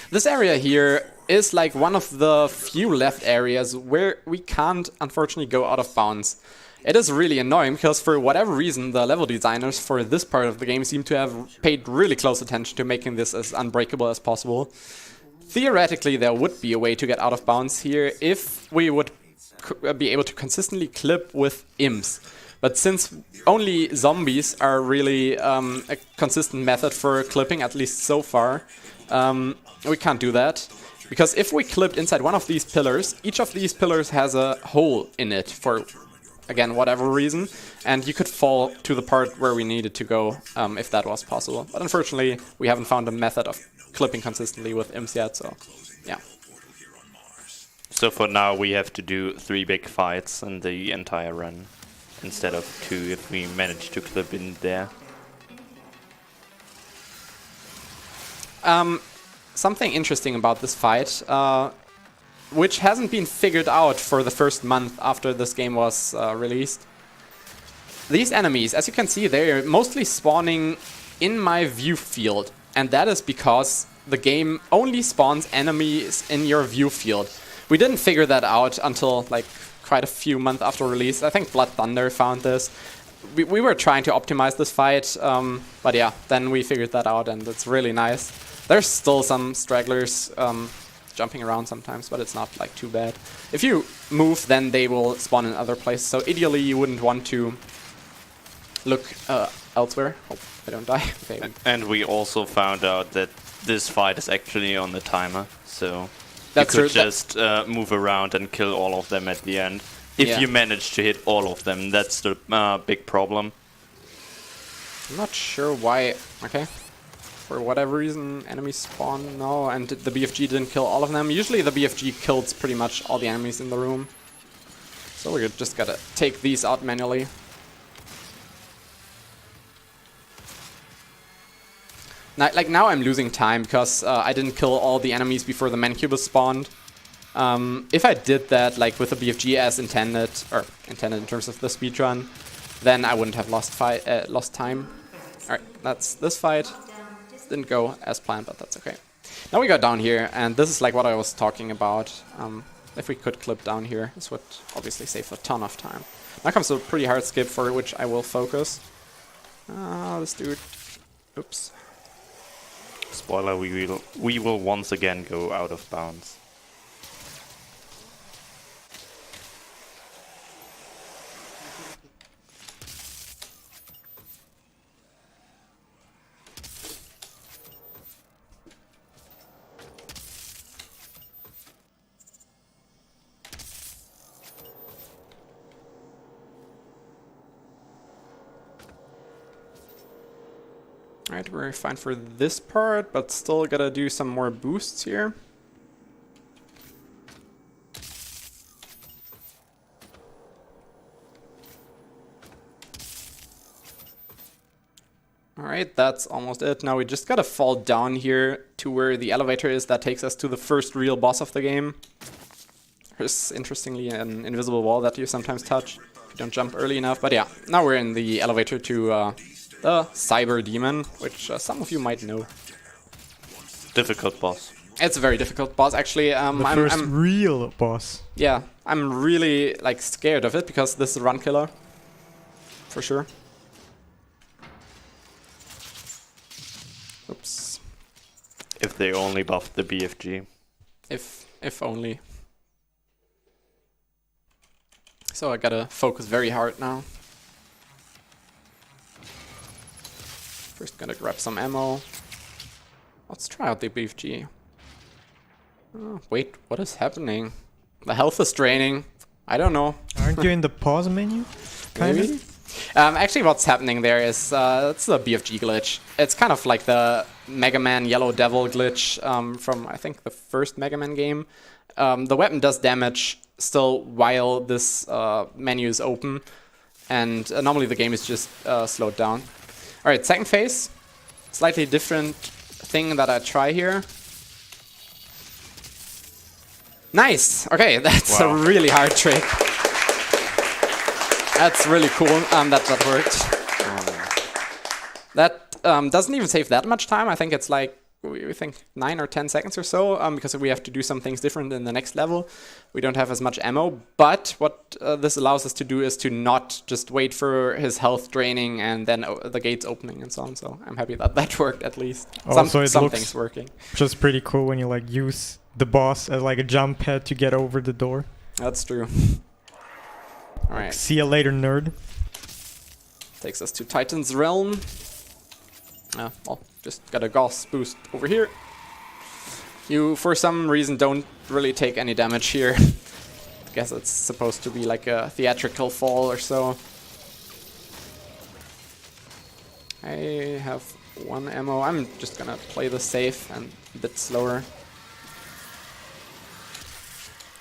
Speaker 2: This area here is like one of the few left areas where we can't, unfortunately, go out of bounds. It is really annoying because for whatever reason the level designers for this part of the game seem to have paid really close attention to making this as unbreakable as possible. Theoretically there would be a way to get out of bounds here if we would be able to consistently clip with imps. But since only zombies are really a consistent method for clipping, at least so far, we can't do that. Because if we clipped inside one of these pillars, each of these pillars has a hole in it for, again, whatever reason, and you could fall to the part where we needed to go if that was possible. But unfortunately, we haven't found a method of clipping consistently with imps yet, so yeah.
Speaker 3: So for now we have to do 3 big fights in the entire run, instead of 2 if we manage to clip in there.
Speaker 2: Something interesting about this fight, which hasn't been figured out for the first month after this game was released. These enemies, as you can see, they're mostly spawning in my view field, and that is because the game only spawns enemies in your view field. We didn't figure that out until like quite a few months after release. I think Blood Thunder found this. We were trying to optimize this fight, but yeah, then we figured that out, and it's really nice. There's still some stragglers jumping around sometimes, but it's not like too bad. If you move, then they will spawn in other places, so ideally you wouldn't want to look elsewhere. Hope I don't die. Okay.
Speaker 3: And we also found out that this fight is actually on the timer, so
Speaker 2: that's
Speaker 3: you could just move around and kill all of them at the end. If you manage to hit all of them, that's the big problem.
Speaker 2: I'm not sure why. Okay. For whatever reason, enemies spawn. No, and the BFG didn't kill all of them. Usually the BFG kills pretty much all the enemies in the room. So we're just gotta take these out manually. Now I'm losing time because I didn't kill all the enemies before the Mancubus spawned. If I did that like with the BFG as intended, or intended in terms of the speedrun, then I wouldn't have lost time. Alright, that's this fight. Didn't go as planned, but that's okay. Now we got down here, and this is like what I was talking about. If we could clip down here, this would obviously save a ton of time. Now comes a pretty hard skip for which I will focus. This dude. Oops.
Speaker 3: Spoiler, we will once again go out of bounds.
Speaker 2: Alright, we're fine for this part, but still gotta do some more boosts here. Alright, that's almost it. Now we just gotta fall down here to where the elevator is. That takes us to the first real boss of the game. There's, interestingly, an invisible wall that you sometimes touch if you don't jump early enough. But yeah, now we're in the elevator to the Cyber Demon, which some of you might know.
Speaker 3: Difficult boss.
Speaker 2: It's a very difficult boss, actually.
Speaker 5: The first real boss.
Speaker 2: Yeah, I'm really like scared of it because this is a run killer, for sure. Oops.
Speaker 3: If they only buffed the BFG.
Speaker 2: If only. So I gotta focus very hard now. First gonna grab some ammo. Let's try out the BFG. Oh, wait, what is happening? The health is draining. I don't know.
Speaker 5: Aren't you in the pause menu?
Speaker 2: Maybe? Actually, what's happening there is it's a BFG glitch. It's kind of like the Mega Man Yellow Devil glitch from, I think, the first Mega Man game. The weapon does damage still while this menu is open, and normally the game is just slowed down. Alright, second phase. Slightly different thing that I try here. Nice! Okay, that's a really hard trick. That's really cool that worked. That doesn't even save that much time. I think it's like, we think 9 or 10 seconds or so, because we have to do some things different in the next level. We don't have as much ammo, but what this allows us to do is to not just wait for his health draining and then the gates opening and so on. So I'm happy that that worked at least. Something's working.
Speaker 5: Just pretty cool when you like use the boss as like a jump pad to get over the door.
Speaker 2: That's true. All right.
Speaker 5: See you later, nerd.
Speaker 2: Takes us to Titan's Realm. Well, just got a Gauss boost over here. You, for some reason, don't really take any damage here. I guess it's supposed to be like a theatrical fall or so. I have 1 ammo. I'm just gonna play this safe and a bit slower.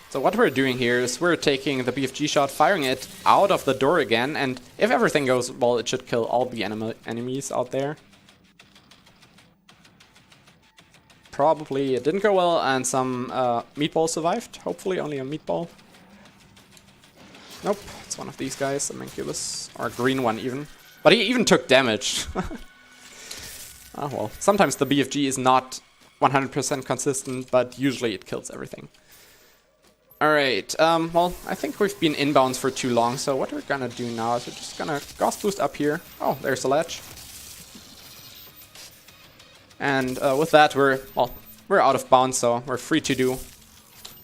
Speaker 2: So what we're doing here is we're taking the BFG shot, firing it out of the door again, and if everything goes well, it should kill all the enemies out there. Probably it didn't go well, and some meatball survived. Hopefully only a meatball. Nope, it's one of these guys, a Mancubus, or a green one even. But he even took damage. Oh well, sometimes the BFG is not 100% consistent, but usually it kills everything. Alright, well, I think we've been inbounds for too long, so what we're gonna do now is we're just gonna Gauss boost up here. Oh, there's a ledge. And with that, we're out of bounds, so we're free to do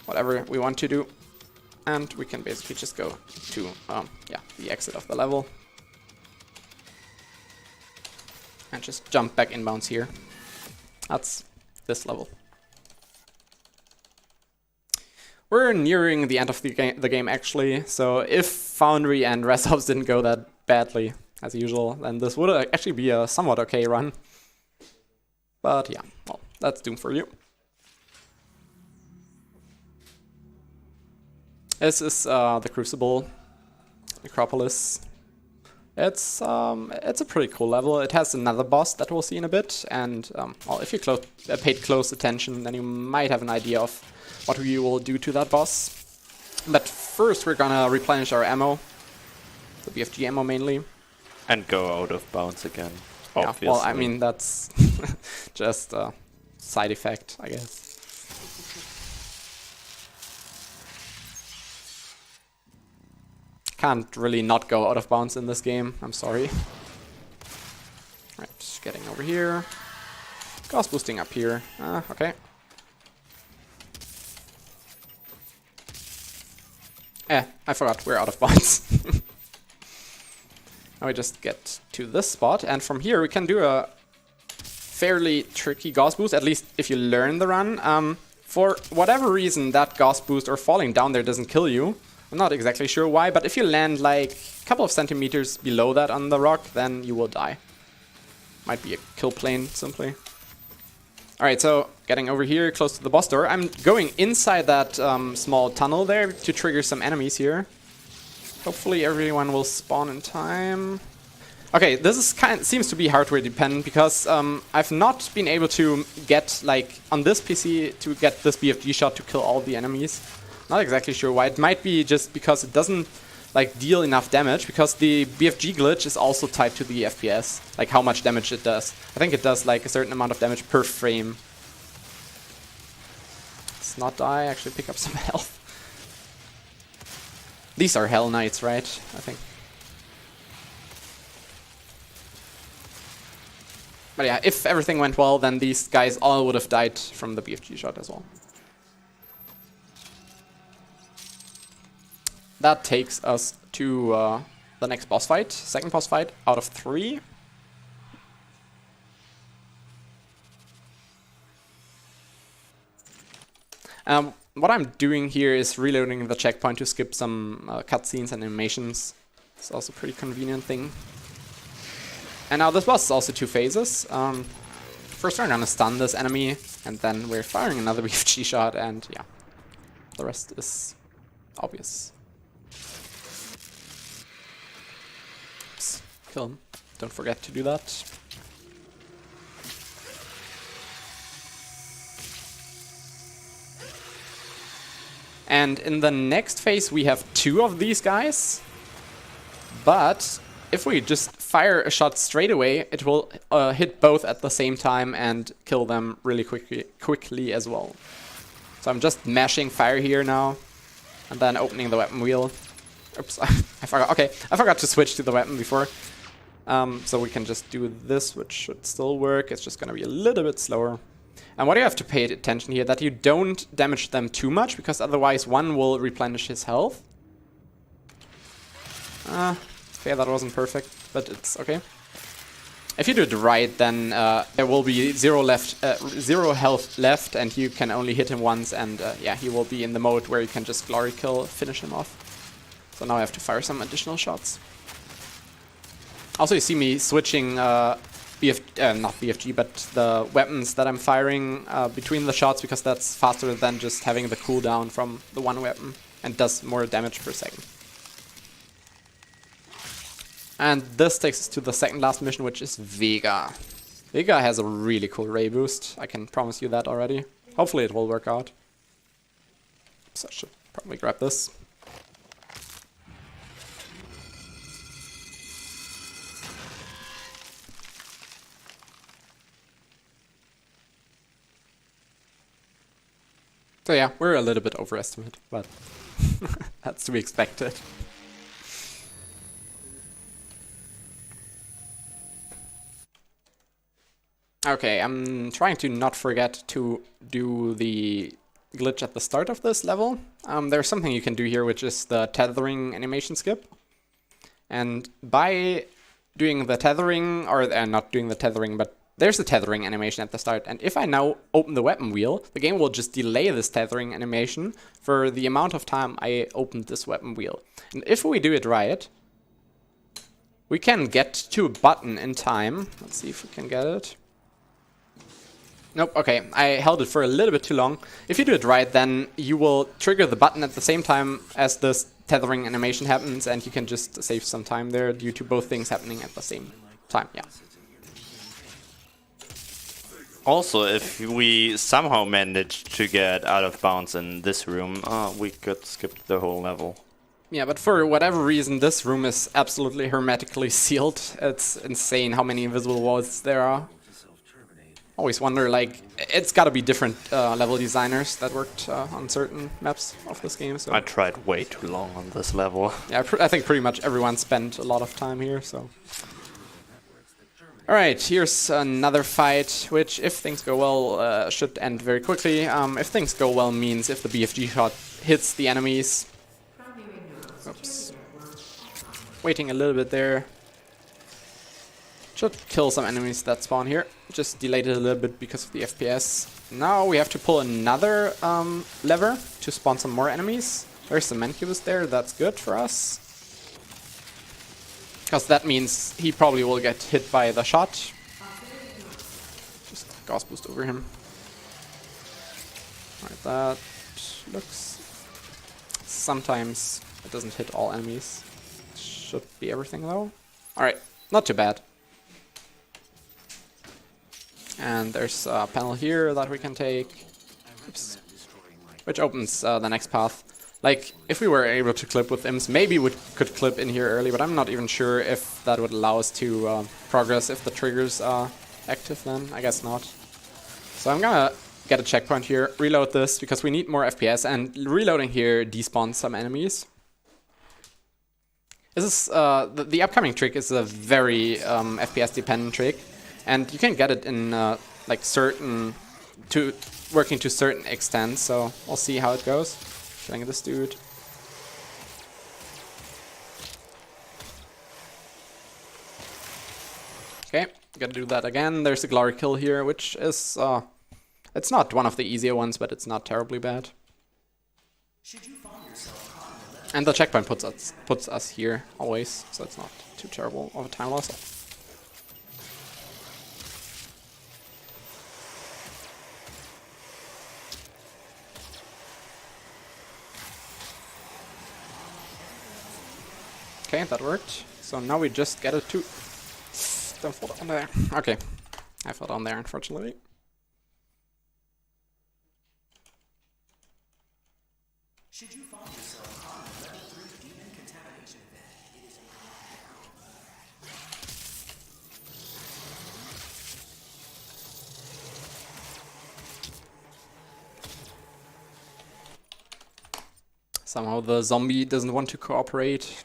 Speaker 2: whatever we want to do. And we can basically just go to, the exit of the level. And just jump back inbounds here. That's this level. We're nearing the end of the game actually, so if Foundry and Resops didn't go that badly, as usual, then this would actually be a somewhat okay run. But yeah, well, that's Doom for you. This is the Crucible Acropolis. It's a pretty cool level. It has another boss that we'll see in a bit, and well, if you paid close attention, then you might have an idea of what we will do to that boss. But first, we're gonna replenish our ammo, the BFG ammo mainly,
Speaker 3: And go out of bounds again.
Speaker 2: yeah,
Speaker 3: Obviously.
Speaker 2: well, I mean that's just a side effect, I guess. Can't really not go out of bounds in this game. I'm sorry. Right, just getting over here. Ghost boosting up here. Okay. I forgot. We're out of bounds. Now we just get to this spot, and from here we can do a fairly tricky ghost boost, at least if you learn the run. For whatever reason, that ghost boost or falling down there doesn't kill you. I'm not exactly sure why, but if you land like a couple of centimeters below that on the rock, then you will die. Might be a kill plane, simply. Alright, so getting over here, close to the boss door. I'm going inside that small tunnel there to trigger some enemies here. Hopefully everyone will spawn in time. Okay, this is seems to be hardware dependent, because I've not been able to get, like, on this PC, to get this BFG shot to kill all the enemies. Not exactly sure why. It might be just because it doesn't like deal enough damage, because the BFG glitch is also tied to the FPS, like how much damage it does. I think it does like a certain amount of damage per frame. Let's not die, actually pick up some health. These are Hell Knights, right? I think. But yeah, if everything went well, then these guys all would have died from the BFG shot as well. That takes us to the next boss fight, second boss fight out of 3. What I'm doing here is reloading the checkpoint to skip some cutscenes and animations. It's also a pretty convenient thing. And now this boss is also 2 phases. First we're gonna stun this enemy, and then we're firing another BFG shot, and yeah, the rest is obvious. Kill him. Don't forget to do that. And in the next phase we have 2 of these guys. But if we just fire a shot straight away, it will hit both at the same time and kill them really quickly as well. So I'm just mashing fire here now, and then opening the weapon wheel. Oops, I forgot. Okay, I forgot to switch to the weapon before. So we can just do this, which should still work. It's just gonna be a little bit slower. And what you have to pay attention here, that you don't damage them too much, because otherwise one will replenish his health. Okay, that wasn't perfect, but it's okay. If you do it right, then there will be 0 health left, and you can only hit him once, and yeah, he will be in the mode where you can just glory kill, finish him off. So now I have to fire some additional shots. Also, you see me switching not BFG, but the weapons that I'm firing between the shots, because that's faster than just having the cooldown from the one weapon, and does more damage per second. And this takes us to the second last mission, which is Vega. Vega has a really cool ray boost, I can promise you that already. Hopefully it will work out. So I should probably grab this. So yeah, we're a little bit overestimated, but that's to be expected. Okay, I'm trying to not forget to do the glitch at the start of this level. There's something you can do here, which is the tethering animation skip. And by doing the tethering, or not doing the tethering, but there's a tethering animation at the start, and if I now open the weapon wheel, the game will just delay this tethering animation for the amount of time I opened this weapon wheel. And if we do it right, We can get to a button in time. Let's see if we can get it. Nope, okay, I held it for a little bit too long. If you do it right, then you will trigger the button at the same time as this tethering animation happens, and you can just save some time there due to both things happening at the same time, yeah.
Speaker 3: Also, if we somehow manage to get out of bounds in this room, we could skip the whole level.
Speaker 2: Yeah, but for whatever reason, this room is absolutely hermetically sealed. It's insane how many invisible walls there are. Always wonder, like, it's gotta be different level designers that worked on certain maps of this game. So
Speaker 3: I tried way too long on this level.
Speaker 2: yeah, I think pretty much everyone spent a lot of time here, so... Alright, here's another fight, which, if things go well, should end very quickly. If things go well means if the BFG shot hits the enemies... Oops. Waiting a little bit there. Should kill some enemies that spawn here. Just delayed it a little bit because of the FPS. Now we have to pull another lever to spawn some more enemies. There's the Mancubus there, that's good for us. Because that means he probably will get hit by the shot. Just Gauss boost over him. Alright, that looks... Sometimes it doesn't hit all enemies. Should be everything though. Alright, not too bad. And there's a panel here that we can take. Oops. Which opens the next path. Like, if we were able to clip with imps, maybe we could clip in here early, but I'm not even sure if that would allow us to progress if the triggers are active then. I guess not. So I'm gonna get a checkpoint here, reload this, because we need more FPS, and reloading here despawns some enemies. This is, the upcoming trick is a very FPS dependent trick, and you can get it in like certain, working to certain extent, so we'll see how it goes. Killing this dude. Okay, gotta do that again. There's a glory kill here, which is, it's not one of the easier ones, but it's not terribly bad. And the checkpoint puts us here always, so it's not too terrible of a time loss. Okay, that worked. So now we just get it to... Don't fall down there. Okay. I fell down there, unfortunately. Should you find yourself on a level 3 demon contamination event, it is Somehow the zombie doesn't want to cooperate.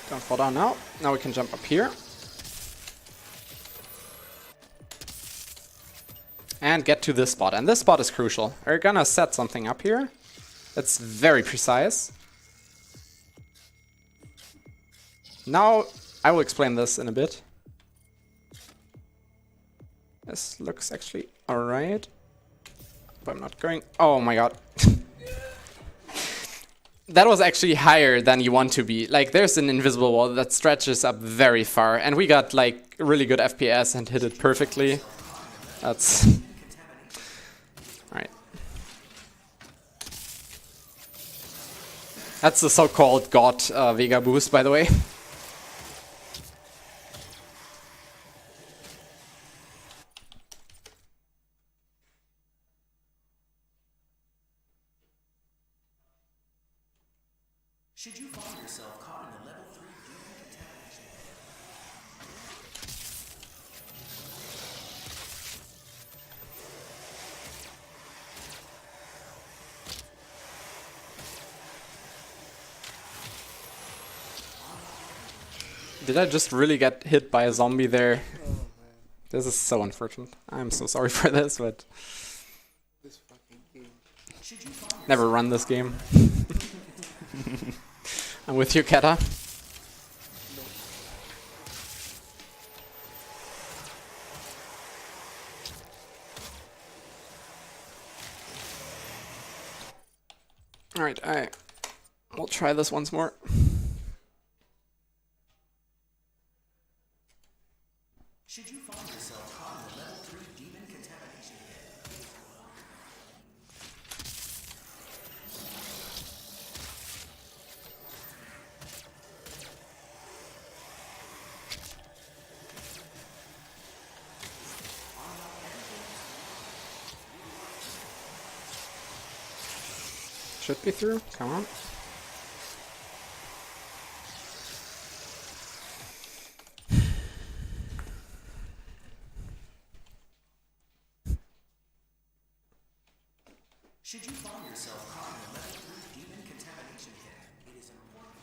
Speaker 2: Don't fall down now. Now we can jump up here. And get to this spot. And this spot is crucial. We're gonna set something up here. It's very precise. Now, I will explain this in a bit. This looks actually alright. But I'm not going... Oh my god. That was actually higher than you want to be. Like, there's an invisible wall that stretches up very far, and we got, like, really good FPS and hit it perfectly. That's... Alright. That's the so-called God Vega boost, by the way. Should you find yourself caught in a level 3 demon contamination? Did I just really get hit by a zombie there?
Speaker 4: Oh, man.
Speaker 2: This is so unfortunate. I'm so sorry for this, but...
Speaker 4: This fucking game.
Speaker 2: never run this game. I'm with you, Kata. Alright, we'll try this once more.
Speaker 6: Should you find yourself caught in a level 3 demon contamination hit?
Speaker 2: Should be through. Come on.
Speaker 6: Should you find yourself caught in a level 3 demon contamination hit, it is important.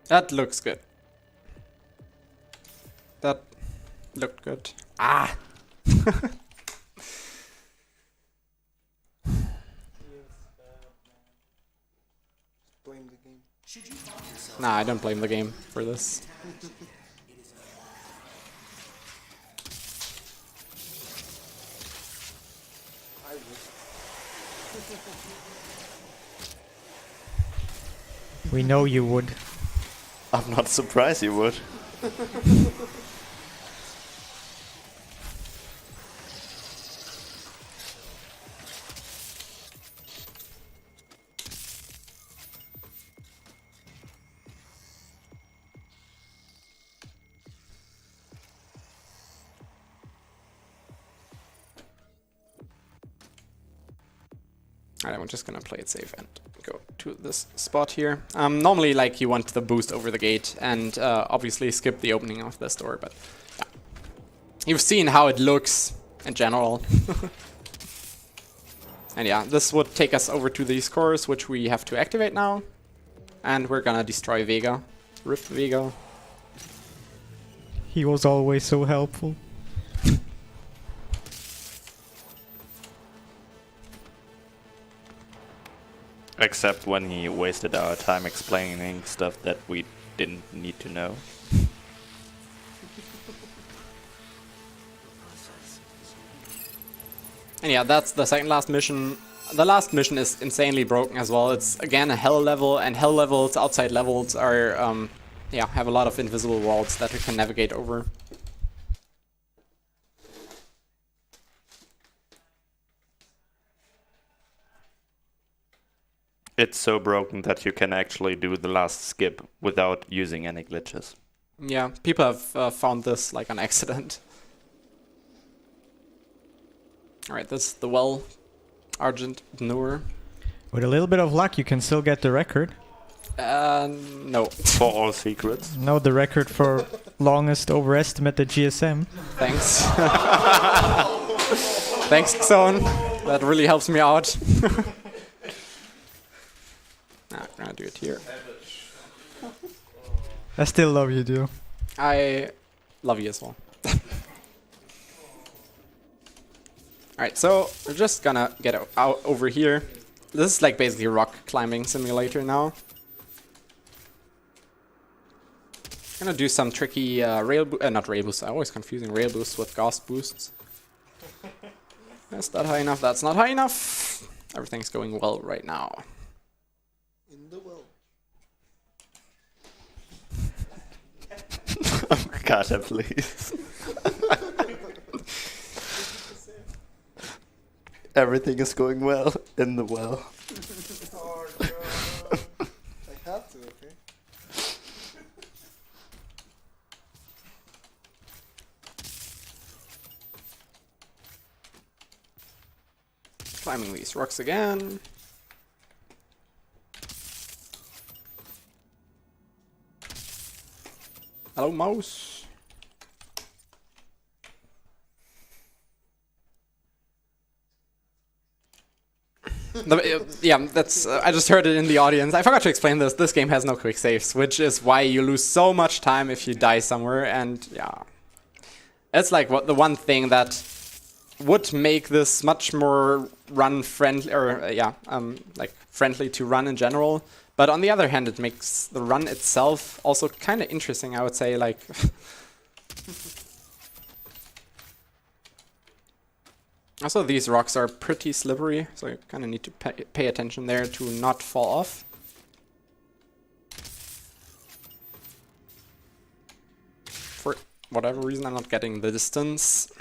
Speaker 2: That looks good. That looked good. Ah!
Speaker 4: Blame the game.
Speaker 6: Should you find yourself
Speaker 2: Nah, I don't blame the game for this.
Speaker 4: I would.
Speaker 5: We know you would.
Speaker 3: I'm not surprised you would.
Speaker 2: Alright, I'm just gonna play it safe and go to this spot here. Normally, like, you want the boost over the gate and obviously skip the opening of this door, but yeah. You've seen how it looks in general. And yeah, this would take us over to these cores, which we have to activate now. And we're gonna destroy Vega. Rift Vega.
Speaker 5: He was always so helpful.
Speaker 3: Except when he wasted our time explaining stuff that we didn't need to know.
Speaker 2: And yeah, that's the second last mission. The last mission is insanely broken as well. It's again a hell level, and hell levels, outside levels are, yeah, have a lot of invisible walls that we can navigate over.
Speaker 3: It's so broken that you can actually do the last skip without using any glitches.
Speaker 2: Yeah, people have found this like on accident. Alright, this is the well. Argent Nur.
Speaker 5: With a little bit of luck, you can still get the record.
Speaker 2: No.
Speaker 3: For all secrets.
Speaker 5: No, the record for longest overestimated GSM.
Speaker 2: Thanks. Thanks, Xon. That really helps me out. I'm gonna do it here.
Speaker 5: I still love you, dude.
Speaker 2: I love you as well. Alright, so we're just gonna get out over here. This is like basically a rock climbing simulator now. Gonna do some tricky not rail boosts. I'm always confusing rail boosts with ghost boosts. That's not high enough. That's not high enough. Everything's going well right now.
Speaker 4: In the well.
Speaker 3: Carter, please. Everything is going well in the well.
Speaker 4: Oh god. I have to, okay?
Speaker 2: Climbing these rocks again. Hello, mouse. Yeah, that's. I just heard it in the audience. I forgot to explain this. This game has no quick saves, which is why you lose so much time if you die somewhere. And yeah, it's like the one thing that would make this much more run friendly, or like friendly to run in general. But on the other hand, it makes the run itself also kind of interesting. I would say, like. Also, these rocks are pretty slippery, so you kind of need to pay attention there to not fall off. For whatever reason, I'm not getting the distance.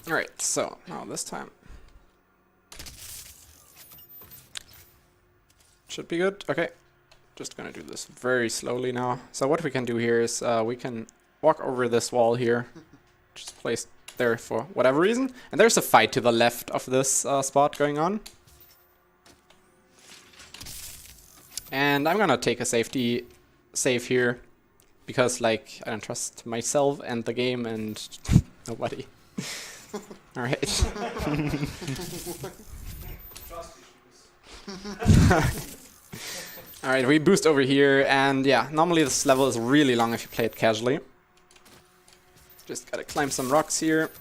Speaker 2: Alright, so now this time should be good. Okay, just gonna do this very slowly now. So what we can do here is we can walk over this wall here, just placed there for whatever reason. And there's a fight to the left of this spot going on. And I'm gonna take a safety save here because, like, I don't trust myself and the game and nobody. Alright. Alright, we boost over here, and yeah, normally this level is really long if you play it casually. Just gotta climb some rocks here.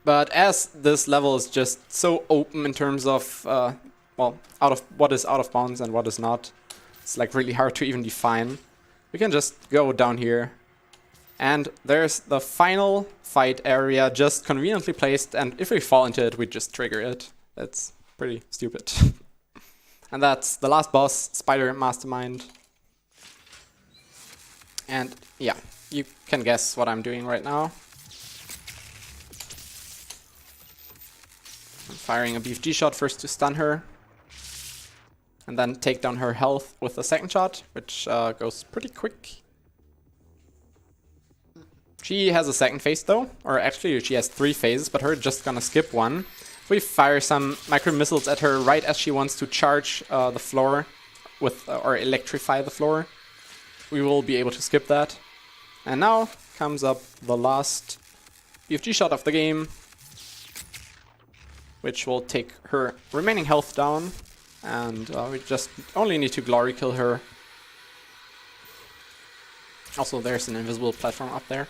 Speaker 2: But as this level is just so open in terms of, well, out of what is out of bounds and what is not, it's like really hard to even define. We can just go down here. And there's the final fight area just conveniently placed, and if we fall into it, we just trigger it. That's pretty stupid. And that's the last boss, Spider Mastermind. And yeah, you can guess what I'm doing right now. I'm firing a BFG shot first to stun her. And then take down her health with the second shot, which goes pretty quick. She has a second phase though, or actually she has 3 phases, but her just gonna skip one. If we fire some micro missiles at her right as she wants to charge the floor with or electrify the floor, we will be able to skip that. And now comes up the last BFG shot of the game, which will take her remaining health down, and we just only need to glory kill her. Also, there's an invisible platform up there.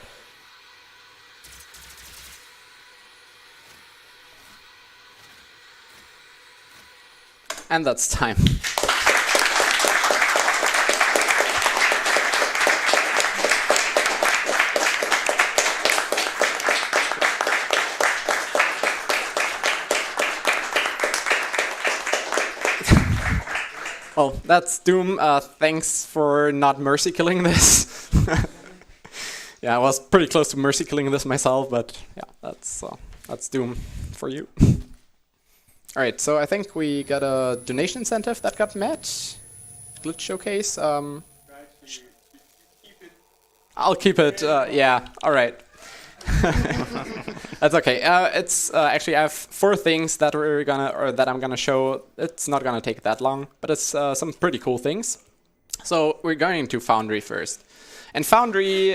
Speaker 2: And that's time. Well, that's Doom. Thanks for not mercy killing this. Yeah, I was pretty close to mercy killing this myself, but yeah, that's Doom for you. Alright, so I think we got a donation incentive that got met. Glitch showcase. I'll keep it. Yeah, alright. That's okay. It's actually I have 4 things that I'm gonna show. It's not gonna take that long, but it's some pretty cool things. So we're going to Foundry first, and Foundry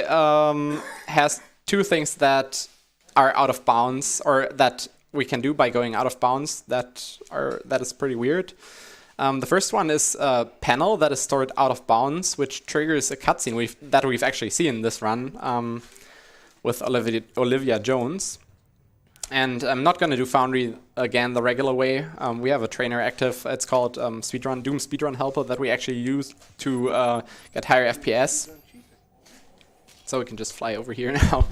Speaker 2: has 2 things that are out of bounds, or that we can do by going out of bounds. That is pretty weird. The first one is a panel that is stored out of bounds, which triggers a cutscene that we've actually seen in this run with Olivia Jones. And I'm not going to do Foundry again the regular way. We have a trainer active. It's called Doom Speedrun Helper that we actually use to get higher FPS. So we can just fly over here now.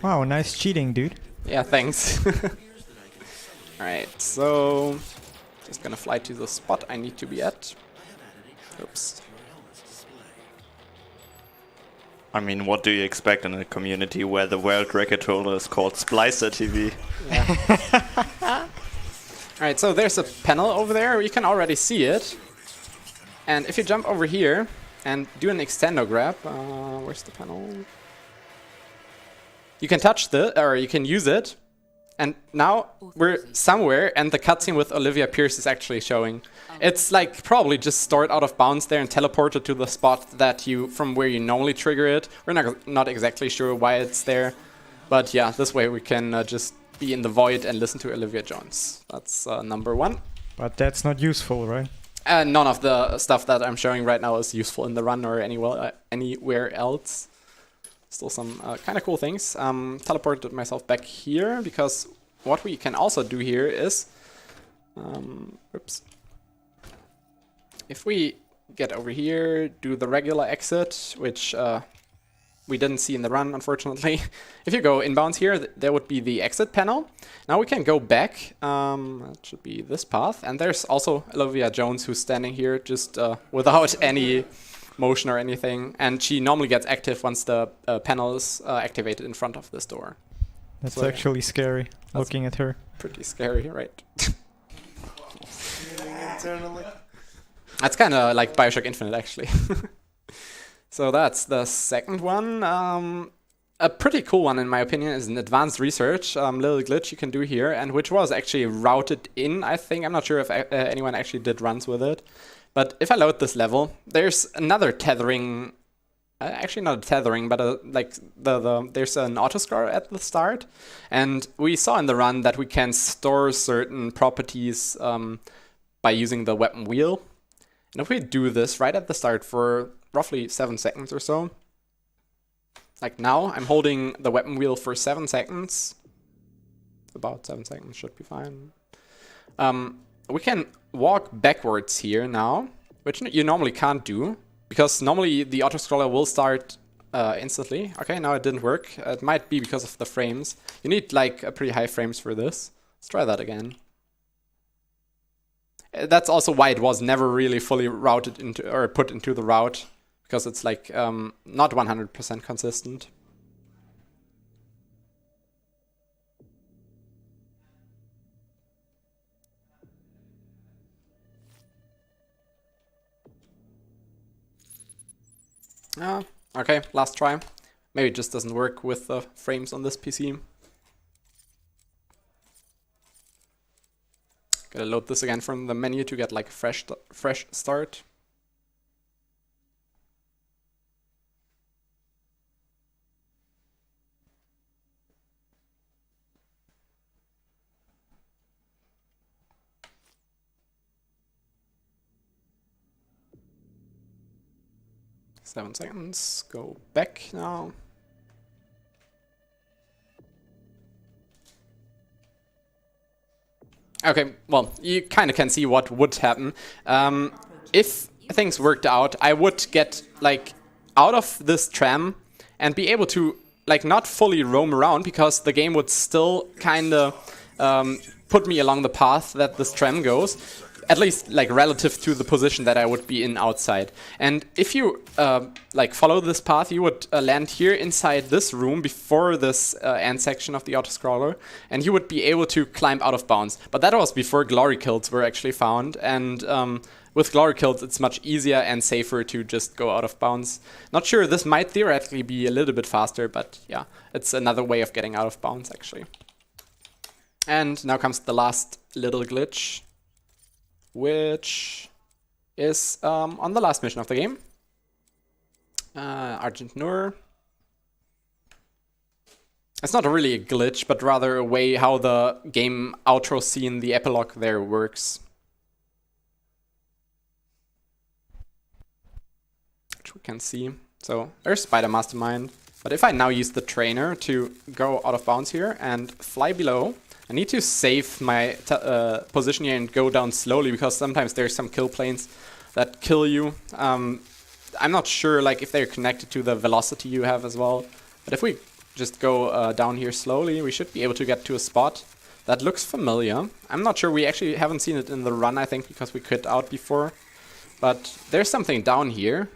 Speaker 5: Wow, nice cheating, dude.
Speaker 2: Yeah, thanks. Alright, so just gonna fly to the spot I need to be at. Oops.
Speaker 3: I mean, what do you expect in a community where the world record holder is called Splicer TV?
Speaker 2: Alright, so there's a panel over there. You can already see it. And if you jump over here and do an extendo grab, where's the panel? You can touch or you can use it. And now we're somewhere, and the cutscene with Olivia Pierce is actually showing. It's like probably just stored out of bounds there and teleported to the spot that from where you normally trigger it. We're not exactly sure why it's there, but yeah, this way we can just be in the void and listen to Olivia Jones. That's number one.
Speaker 5: But that's not useful, right?
Speaker 2: None of the stuff that I'm showing right now is useful in the run or anywhere else. Still some kind of cool things. Teleported myself back here because what we can also do here is, oops. If we get over here, do the regular exit, which we didn't see in the run, unfortunately. If you go inbounds here, there would be the exit panel. Now we can go back. That should be this path. And there's also Olivia Jones who's standing here just without any motion or anything, and she normally gets active once the panel is activated in front of this door.
Speaker 5: That's
Speaker 2: So,
Speaker 5: actually scary, looking at her.
Speaker 2: Pretty scary, right?
Speaker 4: Feeling internally.
Speaker 2: That's kind of like Bioshock Infinite, actually. So that's the second one. A pretty cool one, in my opinion, is an advanced research little glitch you can do here, and which was actually routed in, I think. I'm not sure if anyone actually did runs with it. But if I load this level, there's another tethering, actually not a tethering, but there's an autoscroll at the start. And we saw in the run that we can store certain properties by using the weapon wheel. And if we do this right at the start for roughly 7 seconds or so, like now, I'm holding the weapon wheel for 7 seconds. About 7 seconds should be fine. We can walk backwards here now, which you normally can't do, because normally the autoscroller will start instantly. Okay, now it didn't work. It might be because of the frames. You need like a pretty high frames for this. Let's try that again. That's also why it was never really fully routed into or put into the route, because it's like not 100% consistent. Okay, last try. Maybe it just doesn't work with the frames on this PC. Gotta load this again from the menu to get like a fresh start. Seven seconds. Go back now. Okay, well, you kind of can see what would happen. If things worked out, I would get like out of this tram and be able to like not fully roam around, because the game would still kind of put me along the path that this tram goes, at least like relative to the position that I would be in outside. And if you like follow this path, you would land here inside this room before this end section of the autoscroller, and you would be able to climb out of bounds. But that was before glory kills were actually found, and with glory kills it's much easier and safer to just go out of bounds. Not sure, this might theoretically be a little bit faster, but yeah, it's another way of getting out of bounds actually. And now comes the last little glitch, which is on the last mission of the game. Argent Nur. It's not really a glitch, but rather a way how the game outro scene, the epilogue there, works. Which we can see. So there's Spider Mastermind. But if I now use the trainer to go out of bounds here and fly below, I need to save my position here and go down slowly, because sometimes there's some kill planes that kill you. I'm not sure like if they're connected to the velocity you have as well. But if we just go down here slowly, we should be able to get to a spot that looks familiar. I'm not sure, we actually haven't seen it in the run, I think, because we quit out before. But there's something down here.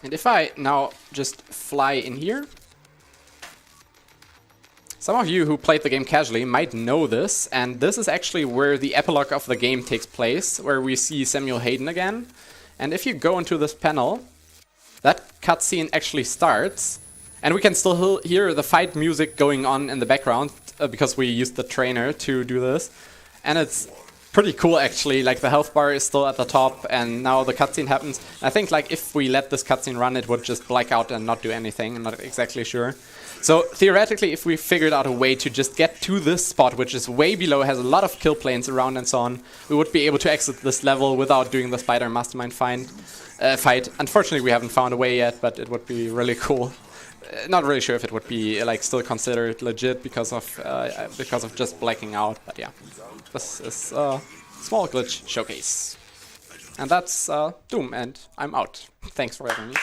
Speaker 2: And if I now just fly in here, some of you who played the game casually might know this, and this is actually where the epilogue of the game takes place, where we see Samuel Hayden again. And if you go into this panel, that cutscene actually starts, and we can still hear the fight music going on in the background, because we used the trainer to do this. And it's pretty cool actually, like the health bar is still at the top, and now the cutscene happens. I think like if we let this cutscene run, it would just black out and not do anything. I'm not exactly sure. So theoretically, if we figured out a way to just get to this spot, which is way below, has a lot of kill planes around and so on, we would be able to exit this level without doing the Spider Mastermind fight. Unfortunately, we haven't found a way yet, but it would be really cool. Not really sure if it would be like still considered legit because of just blacking out, but yeah, this is a small glitch showcase, and that's Doom, and I'm out. Thanks for having me.